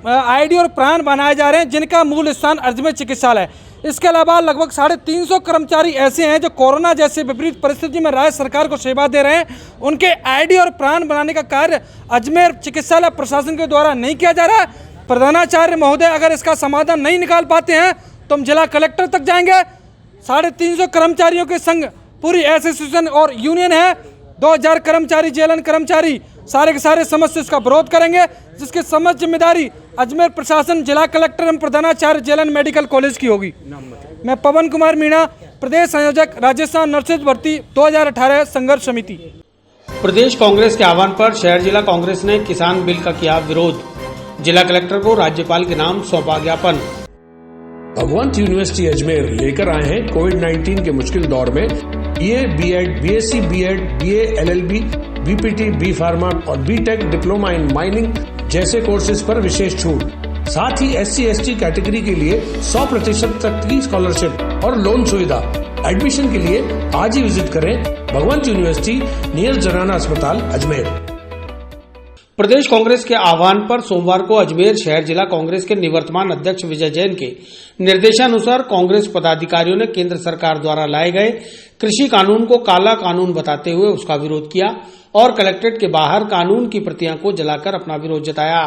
आईडी और प्राण बनाए जा रहे हैं, जिनका मूल स्थान अजमेर चिकित्सालय। इसके अलावा लगभग 350 कर्मचारी ऐसे हैं जो कोरोना जैसे विपरीत परिस्थिति में राज्य सरकार को सेवा दे रहे हैं। उनके आईडी और प्राण बनाने का कार्य अजमेर चिकित्सालय प्रशासन के द्वारा नहीं किया जा रहा है। प्रधानाचार्य महोदय अगर इसका समाधान नहीं निकाल पाते हैं तो हम जिला कलेक्टर तक जाएंगे। 350 कर्मचारियों के संग पूरी एसोसिएशन और यूनियन है, 2000 कर्मचारी जेलन कर्मचारी सारे के सारे समस्त इसका विरोध करेंगे, जिसकी समस्त जिम्मेदारी अजमेर प्रशासन, जिला कलेक्टर एवं प्रधानाचार्य जेलन मेडिकल कॉलेज की होगी। मैं पवन कुमार मीणा, प्रदेश संयोजक, राजस्थान नर्सेज भर्ती 2018 संघर्ष समिति। प्रदेश कांग्रेस के आह्वान पर शहर जिला कांग्रेस ने किसान बिल का किया विरोध। जिला कलेक्टर को राज्यपाल के नाम सौंपा ज्ञापन। भगवंत यूनिवर्सिटी अजमेर लेकर आए हैं कोविड-19 के मुश्किल दौर में BA, BEd, BSc, BEd, BA, LLB, BPT, B pharma और बीटेक डिप्लोमा इन माइनिंग जैसे कोर्सेज पर विशेष छूट। साथ ही SC/ST कैटेगरी के लिए 100% तक की स्कॉलरशिप और लोन सुविधा। एडमिशन के लिए आज ही विजिट करें भगवंत यूनिवर्सिटी नियर जनाना अस्पताल अजमेर। प्रदेश कांग्रेस के आह्वान पर सोमवार को अजमेर शहर जिला कांग्रेस के निवर्तमान अध्यक्ष विजय जैन के निर्देशानुसार कांग्रेस पदाधिकारियों ने केंद्र सरकार द्वारा लाए गए कृषि कानून को काला कानून बताते हुए उसका विरोध किया और कलेक्ट्रेट के बाहर कानून की प्रतियां को जलाकर अपना विरोध जताया।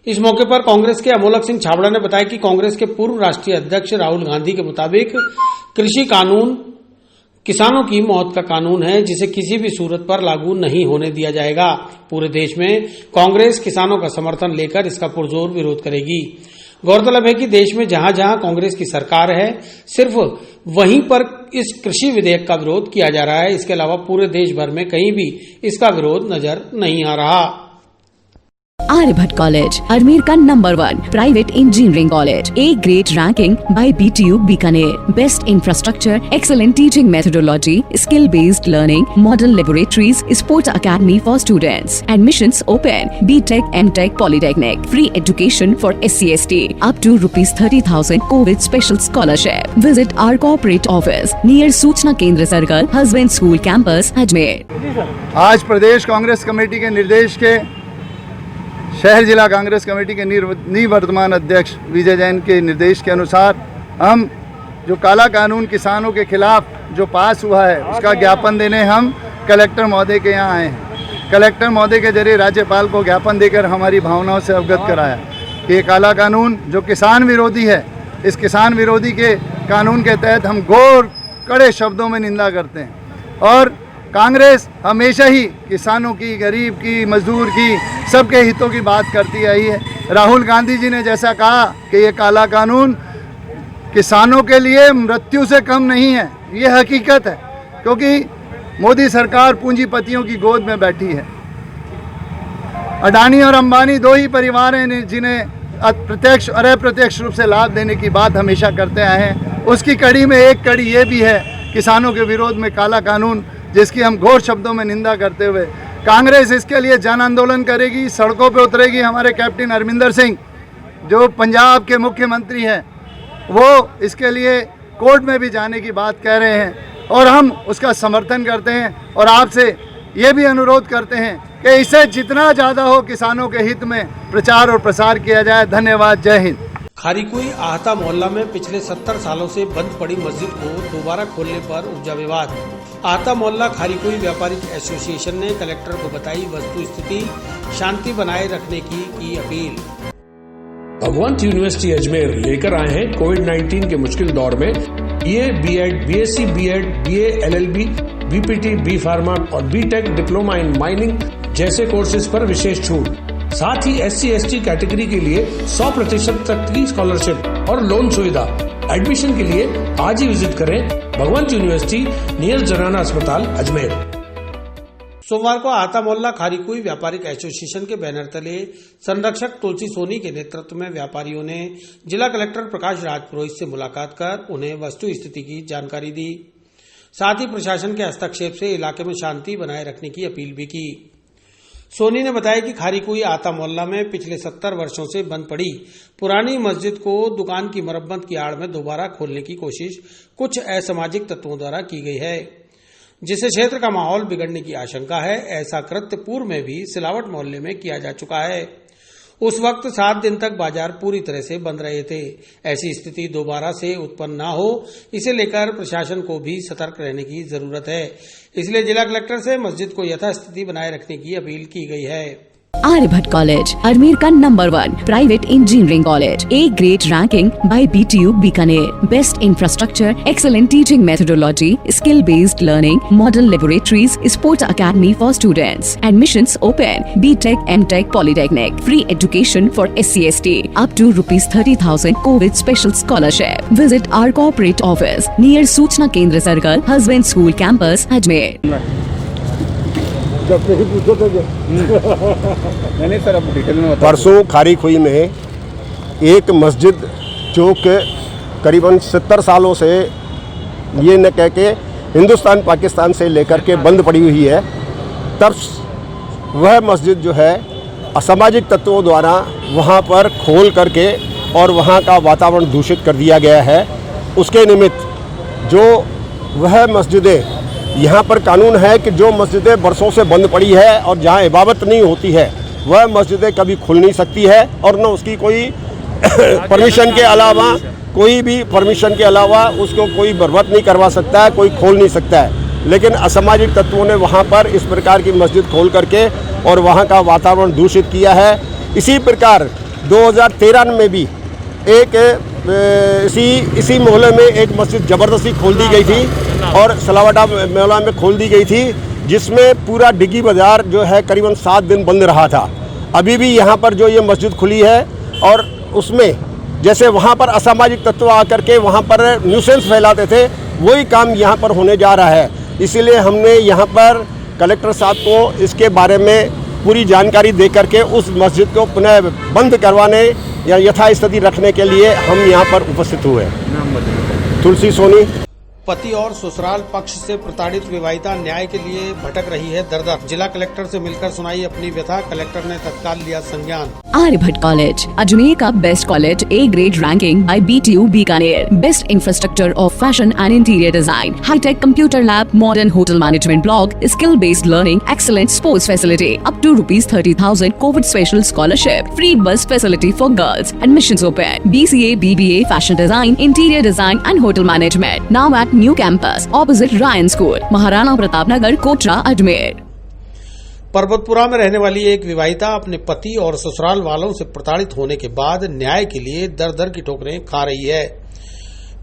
इस मौके पर कांग्रेस के अमोलक सिंह छाबड़ा ने बताया कि कांग्रेस के पूर्व राष्ट्रीय अध्यक्ष राहुल गांधी के मुताबिक कृषि कानून किसानों की मौत का कानून है, जिसे किसी भी सूरत पर लागू नहीं होने दिया जाएगा। पूरे देश में कांग्रेस किसानों का समर्थन लेकर इसका पुरजोर विरोध करेगी। गौरतलब है कि देश में जहां जहां कांग्रेस की सरकार है, सिर्फ वहीं पर इस कृषि विधेयक का विरोध किया जा रहा है। इसके अलावा पूरे देश भर में कहीं भी इसका विरोध नजर नहीं आ रहा। आर्यभट्ट कॉलेज, अजमेर का number 1 private engineering college, A grade ranking by BTU Bikaner, best infrastructure, excellent teaching methodology, skill based learning, model laboratories, sports academy for students, admissions open, BTech, MTech, polytechnic, free education for SC/ST, up to ₹30,000 covid special scholarship. Visit our corporate office near सूचना केंद्र सर्कल, हस्बैंड स्कूल कैंपस अजमेर। आज प्रदेश कांग्रेस कमेटी के निर्देश के शहर जिला कांग्रेस कमेटी के निवर्तमान अध्यक्ष विजय जैन के निर्देश के अनुसार हम जो काला कानून किसानों के खिलाफ जो पास हुआ है उसका ज्ञापन देने हम कलेक्टर महोदय के यहाँ आए हैं। कलेक्टर महोदय के जरिए राज्यपाल को ज्ञापन देकर हमारी भावनाओं से अवगत कराया कि ये काला कानून जो किसान विरोधी है, इस किसान विरोधी के कानून के तहत हम घोर कड़े शब्दों में निंदा करते हैं। और कांग्रेस हमेशा ही किसानों की, गरीब की, मजदूर की, सबके हितों की बात करती आई है। राहुल गांधी जी ने जैसा कहा कि ये काला कानून किसानों के लिए मृत्यु से कम नहीं है, ये हकीकत है, क्योंकि मोदी सरकार पूंजीपतियों की गोद में बैठी है। अडानी और अंबानी दो ही परिवार हैं जिन्हें प्रत्यक्ष और अप्रत्यक्ष रूप से लाभ देने की बात हमेशा करते आए हैं। उसकी कड़ी में एक कड़ी ये भी है किसानों के विरोध में काला कानून, जिसकी हम घोर शब्दों में निंदा करते हुए कांग्रेस इसके लिए जन आंदोलन करेगी, सड़कों पे उतरेगी। हमारे कैप्टन अरविंदर सिंह जो पंजाब के मुख्यमंत्री हैं, वो इसके लिए कोर्ट में भी जाने की बात कह रहे हैं और हम उसका समर्थन करते हैं और आपसे ये भी अनुरोध करते हैं कि इसे जितना ज़्यादा हो किसानों के हित में प्रचार और प्रसार किया जाए। धन्यवाद। जय हिंद। खारीकुई आहता मोहल्ला में पिछले 70 सालों से बंद पड़ी मस्जिद को दोबारा खोलने पर उपजा विवाद। आहता मोहल्ला खारीकुई व्यापारिक एसोसिएशन ने कलेक्टर को बताई वस्तु स्थिति, शांति बनाए रखने की अपील। भगवंत यूनिवर्सिटी अजमेर लेकर आए हैं कोविड-19 के मुश्किल दौर में BA, BEd, BSc, BEd, BA, LLB, BPT, B pharma और बीटेक डिप्लोमा इन माइनिंग जैसे कोर्सेज पर विशेष छूट। साथ ही SC/ST कैटेगरी के लिए 100% तक की स्कॉलरशिप और लोन सुविधा। एडमिशन के लिए आज ही विजिट करें भगवंत यूनिवर्सिटी नियर जनाना अस्पताल अजमेर। सोमवार को आहता मोहल्ला खारीकुई व्यापारिक एसोसिएशन के बैनर तले संरक्षक तुलसी सोनी के नेतृत्व में व्यापारियों ने जिला कलेक्टर प्रकाश राज पुरोहित से मुलाकात कर उन्हें वस्तु स्थिति की जानकारी दी। साथ ही प्रशासन के हस्तक्षेप से इलाके में शांति बनाए रखने की अपील भी की। सोनी ने बताया कि खारीकुई आहता मोहल्ला में पिछले 70 वर्षों से बंद पड़ी पुरानी मस्जिद को दुकान की मरम्मत की आड़ में दोबारा खोलने की कोशिश कुछ असामाजिक तत्वों द्वारा की गई है, जिससे क्षेत्र का माहौल बिगड़ने की आशंका है। ऐसा कृत्य पूर्व में भी सिलावट मोहल्ले में किया जा चुका है। उस वक्त 7 दिन तक बाजार पूरी तरह से बंद रहे थे। ऐसी स्थिति दोबारा से उत्पन्न न हो, इसे लेकर प्रशासन को भी सतर्क रहने की जरूरत है। इसलिए जिला कलेक्टर से मस्जिद को यथास्थिति बनाए रखने की अपील की गई है। आर्यभट्ट कॉलेज, अजमेर का number 1 private engineering college, A grade ranking by BTU Bikaner, best infrastructure, excellent teaching methodology, skill based learning, model laboratories, sports academy for students, admissions open, BTech, MTech, polytechnic, free education for SC/ST, up to ₹30,000 COVID special scholarship. Visit our corporate office near सूचना केंद्र सर्कल, हस्बैंड स्कूल कैंपस, अजमेर। परसों खारीखुई में एक मस्जिद जो कि करीबन 70 सालों से ये न कह के हिंदुस्तान पाकिस्तान से लेकर के बंद पड़ी हुई है, तब वह मस्जिद जो है असामाजिक तत्वों द्वारा वहाँ पर खोल करके और वहाँ का वातावरण दूषित कर दिया गया है। उसके निमित्त जो वह मस्जिदें, यहाँ पर कानून है कि जो मस्जिदें बरसों से बंद पड़ी है और जहाँ इबादत नहीं होती है वह मस्जिदें कभी खुल नहीं सकती है और न उसकी कोई परमिशन के अलावा उसको कोई बर्बाद नहीं करवा सकता है, कोई खोल नहीं सकता है। लेकिन असामाजिक तत्वों ने वहाँ पर इस प्रकार की मस्जिद खोल करके और वहाँ का वातावरण दूषित किया है। इसी प्रकार 2013 में भी एक इसी मोहल्ले में एक मस्जिद ज़बरदस्ती खोल दी गई थी और सलावटा मेला में खोल दी गई थी, जिसमें पूरा डिग्गी बाज़ार जो है करीबन 7 दिन बंद रहा था। अभी भी यहाँ पर जो ये मस्जिद खुली है और उसमें जैसे वहाँ पर असामाजिक तत्व आकर के वहाँ पर न्यूसेंस फैलाते थे, वही काम यहाँ पर होने जा रहा है। इसीलिए हमने यहाँ पर कलेक्टर साहब को इसके बारे में पूरी जानकारी दे करके उस मस्जिद को पुनः बंद करवाने या यथास्थिति रखने के लिए हम यहाँ पर उपस्थित हुए। तुलसी सोनी। पति और ससुराल पक्ष से प्रताड़ित विवाहिता न्याय के लिए भटक रही है दर-दर। जिला कलेक्टर से मिलकर सुनाई अपनी व्यथा, कलेक्टर ने तत्काल लिया संज्ञान। आर्यभट्ट कॉलेज, अजमेर का best college, A grade ranking by BTU Bikaner, best infrastructure of fashion and interior design, hi-tech computer lab, modern hotel management block, skill based learning, excellent sports facility, up to ₹30,000 covid special scholarship, free bus facility for girls, admissions open, BCA, BBA, fashion design, interior design and hotel management, now at new campus opposite Ryan school, Maharana Pratap Nagar, Kotra, Ajmer. Parvatpura में रहने वाली एक विवाहिता अपने पति और ससुराल वालों से प्रताड़ित होने के बाद न्याय के लिए दर-दर की ठोकरें खा रही है।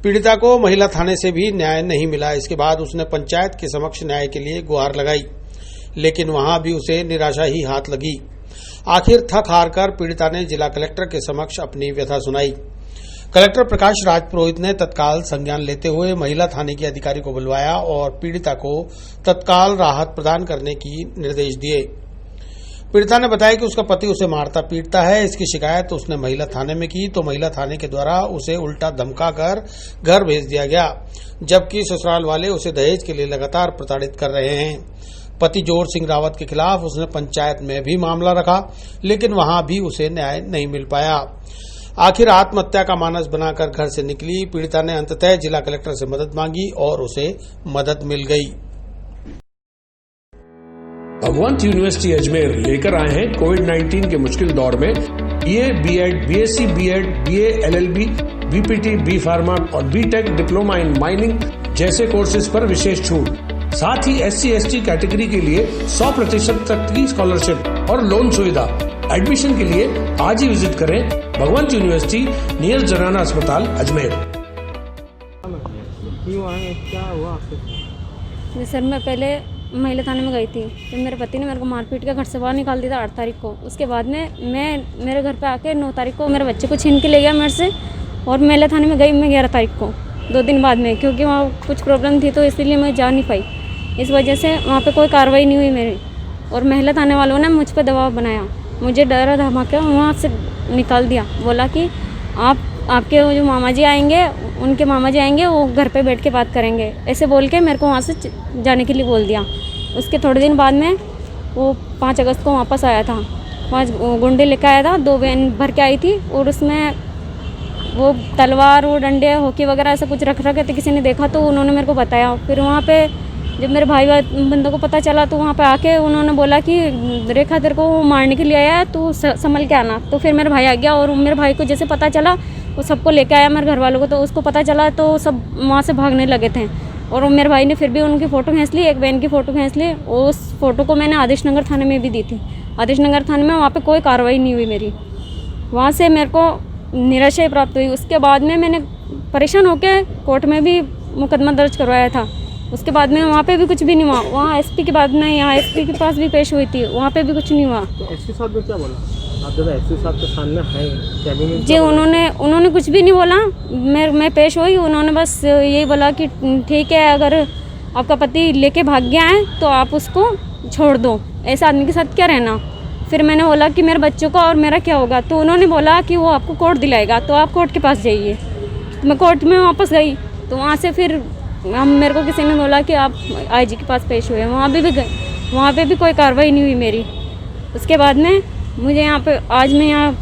पीड़िता को महिला थाने से भी न्याय नहीं मिला। इसके बाद उसने पंचायत के समक्ष न्याय के लिए गुहार लगाई, लेकिन वहां भी उसे निराशा ही हाथ लगी। आखिर थक हार कर पीड़िता ने जिला कलेक्टर के समक्ष अपनी व्यथा सुनाई। कलेक्टर प्रकाश राज पुरोहित ने तत्काल संज्ञान लेते हुए महिला थाने के अधिकारी को बुलवाया और पीड़िता को तत्काल राहत प्रदान करने की निर्देश दिए। पीड़िता ने बताया कि उसका पति उसे मारता पीटता है। इसकी शिकायत उसने महिला थाने में की तो महिला थाने के द्वारा उसे उल्टा धमकाकर घर भेज दिया गया, जबकि ससुराल वाले उसे दहेज के लिए लगातार प्रताड़ित कर रहे हैं। पति जोर सिंह रावत के खिलाफ उसने पंचायत में भी मामला रखा, लेकिन वहां भी उसे न्याय नहीं मिल पाया। आखिर आत्महत्या का मानस बनाकर घर से निकली पीड़िता ने अंततः जिला कलेक्टर से मदद मांगी और उसे मदद मिल गई। भगवंत यूनिवर्सिटी अजमेर लेकर आए हैं कोविड-19 के मुश्किल दौर में BA, B.Ed, BSc, B.Ed, BA, LLB, BPT, B pharma और B.Tech डिप्लोमा इन माइनिंग जैसे कोर्सेज पर विशेष छूट। साथ ही SC/ST कैटेगरी के लिए 100% तक की स्कॉलरशिप और लोन सुविधा। एडमिशन के लिए आज ही विजिट करें भगवंत यूनिवर्सिटी नियर जनाना अस्पताल अजमेर। क्या हुआ? सर मैं पहले महिला थाने में गई थी, तो मेरे पति ने मेरे को मारपीट के घर से बाहर निकाल दिया था 8 तारीख को। उसके बाद में मैं मेरे घर पे आके 9 तारीख को मेरे बच्चे को छीन के ले गया मेरे से और महिला थाने में गई मैं 11 तारीख को, 2 दिन बाद में, क्योंकि वहाँ कुछ प्रॉब्लम थी तो इसलिए मैं जा नहीं पाई। इस वजह से वहाँ पे कोई कार्रवाई नहीं हुई मेरी और महिला थाने वालों ने मुझ पर दबाव बनाया, मुझे डरा धमका वहाँ से निकाल दिया। बोला कि आपके जो मामा जी आएंगे, उनके मामा जी आएंगे, वो घर पे बैठ के बात करेंगे, ऐसे बोल के मेरे को वहाँ से जाने के लिए बोल दिया। उसके थोड़े दिन बाद में वो 5 अगस्त को वापस आया था, 5 गुंडे लेकर आया था, 2 वैन भर के आई थी और उसमें वो तलवार और डंडे हॉकी वगैरह ऐसा कुछ रख रखे थे। किसी ने देखा तो उन्होंने मेरे को बताया। फिर वहाँ पे जब मेरे भाई बंदों को पता चला तो वहाँ पे आके उन्होंने बोला कि रेखा तेरे को वो मारने के लिए आया है, तू संभल के आना। तो फिर मेरा भाई आ गया और मेरे भाई को जैसे पता चला वो सबको लेके आया मेरे घर वालों को, तो उसको पता चला तो सब वहाँ से भागने लगे थे। और मेरे भाई ने फिर भी उनकी फ़ोटो खींच ली, एक बहन की फ़ोटो खींच ली। उस फ़ोटो को मैंने आदेश नगर थाने में भी दी थी। आदेश नगर थाने में वहाँ पे कोई कार्रवाई नहीं हुई मेरी, वहाँ से मेरे को निराशा प्राप्त हुई। उसके बाद में मैंने परेशान होकर कोर्ट में भी मुकदमा दर्ज करवाया था। उसके बाद में वहाँ पे भी कुछ भी नहीं हुआ। वहाँ एसपी के बाद में यहाँ एसपी के पास भी पेश हुई थी, वहाँ पे भी कुछ नहीं हुआ। तो एसपी साहब ने क्या बोला? आप जब एसपी साहब के सामने हैं कैबिनेट जी, उन्होंने कुछ भी नहीं बोला। मैं पेश हुई, उन्होंने बस यही बोला कि ठीक है, अगर आपका पति लेके भाग गया है तो आप उसको छोड़ दो, ऐसे आदमी के साथ क्या रहना। फिर मैंने बोला कि मेरे बच्चों का और मेरा क्या होगा, तो उन्होंने बोला कि वो आपको कोर्ट दिलाएगा, तो आप कोर्ट के पास जाइए। तो मैं कोर्ट में वापस गई, तो वहाँ से फिर मेरे को किसी ने बोला कि आप आईजी के पास पेश हुए। वहाँ पे भी गए, वहाँ पे भी कोई कार्रवाई नहीं हुई मेरी। उसके बाद में मुझे यहाँ पे आज मैं यहाँ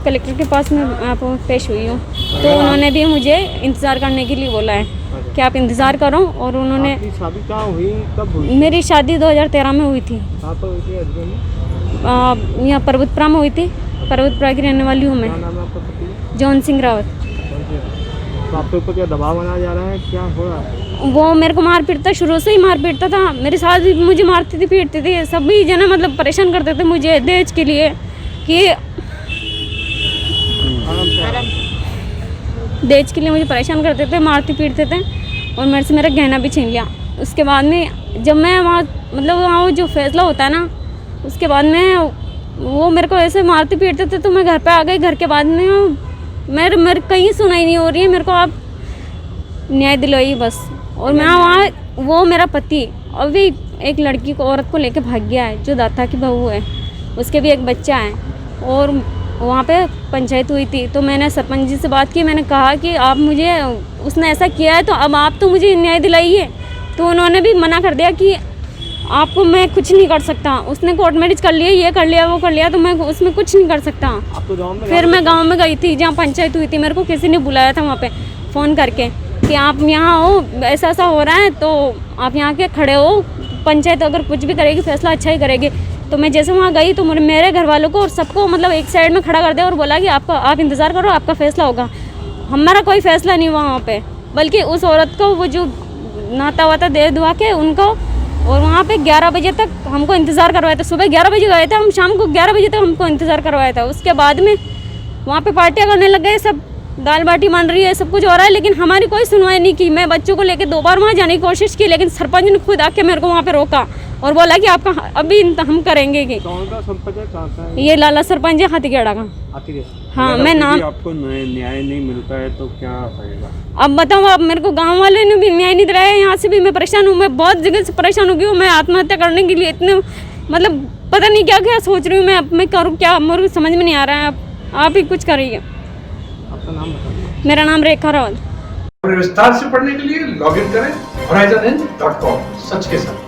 कलेक्टर के पास में यहाँ पर पेश हुई हूँ, तो उन्होंने भी मुझे इंतज़ार करने के लिए बोला है कि आप इंतज़ार करो। और उन्होंने शादी कहाँ हुई, कब हुई? मेरी शादी 2013 में हुई थी। कहाँ पर हुई थी? अजमेर में? यहाँ पर्वतपुरा में हुई थी। पर्वतपुरा की रहने वाली हूँ मैं। क्या नाम है आपका पति? जॉन सिंह रावत। तो आपके ऊपर क्या दबाव बनाया जा रहा है, क्या हो रहा है? वो मेरे को मार पीटता, शुरू से ही मार पीटता था। मेरे साथ भी मुझे मारती थी, पीटती थी। सभी जने मतलब परेशान करते थे मुझे दहेज के लिए, कि दहेज के लिए मुझे परेशान करते थे, मारती पीटते थे और मेरे से मेरा गहना भी छीन लिया। उसके बाद में जब मैं वहाँ मतलब वहाँ जो फैसला होता है ना, उसके बाद में वो मेरे को ऐसे मारते पीटते थे, तो मैं घर पे आ गई। घर के बाद में मेरे कहीं सुनाई नहीं हो रही है, मेरे को आप न्याय दिलाइए बस। और मैं वहाँ, वो मेरा पति अभी एक लड़की को, औरत को लेके भाग गया है, जो दाता की बहू है, उसके भी एक बच्चा है। और वहाँ पे पंचायत हुई थी, तो मैंने सरपंच जी से बात की। मैंने कहा कि आप मुझे, उसने ऐसा किया है तो अब आप तो मुझे न्याय दिलाइए। तो उन्होंने भी मना कर दिया कि आपको मैं कुछ नहीं कर सकता। उसने कोर्ट मैरिज कर लिया, ये कर लिया, वो कर लिया, तो मैं उसमें कुछ नहीं कर सकता। आप तो गाँव में? फिर मैं गांव में गई थी जहाँ पंचायत हुई थी। मेरे को किसी ने बुलाया था वहाँ पे फ़ोन करके कि आप यहाँ हो, ऐसा ऐसा हो रहा है, तो आप यहाँ के खड़े हो, पंचायत अगर कुछ भी करेगी फैसला अच्छा ही करेगी। तो मैं जैसे वहाँ गई तो मेरे घर वालों को और सबको मतलब एक साइड में खड़ा कर दिया और बोला कि आप इंतज़ार करो, आपका फैसला होगा। हमारा कोई फैसला नहीं हुआ वहाँ पे, बल्कि उस औरत को वो जो नाता वाता दे दुआ के उनको, और वहाँ पे 11 बजे तक हमको इंतज़ार करवाया था। सुबह 11 बजे गए थे हम, शाम को 11 बजे तक हमको इंतज़ार करवाया था। उसके बाद में वहाँ पे पार्टियाँ करने लग गए, सब दाल बाटी बन रही है, सब कुछ हो रहा है, लेकिन हमारी कोई सुनवाई नहीं की। मैं बच्चों को लेकर 2 बार वहाँ जाने की कोशिश की, लेकिन सरपंच ने खुद आके मेरे को वहाँ पे रोका और बोला कि आपका अभी हम करेंगे कि। कौन सा सरपंच है, कहाँ का है? ये लाला सरपंच है, हाथीगेड़ा का। हाँ, मैं नाम। आपको न्याय नहीं मिलता है तो क्या करेगा? अब बताओ, अब मेरे को गांव वाले ने भी न्याय नहीं दिलाया। यहाँ से भी मैं परेशान हूँ, मैं बहुत जगह से परेशान हो गई हूँ। मैं आत्महत्या करने के लिए इतने मतलब पता नहीं क्या क्या सोच रही हूँ मैं। अब मैं करूँ क्या, मेरे को समझ में नहीं आ रहा है। आप ही कुछ करिए। आपका नाम बताइए। मेरा नाम रेखा रावत। और विस्तार से पढ़ने के लिए लॉग इन करें horizonhind.com। सच के साथ।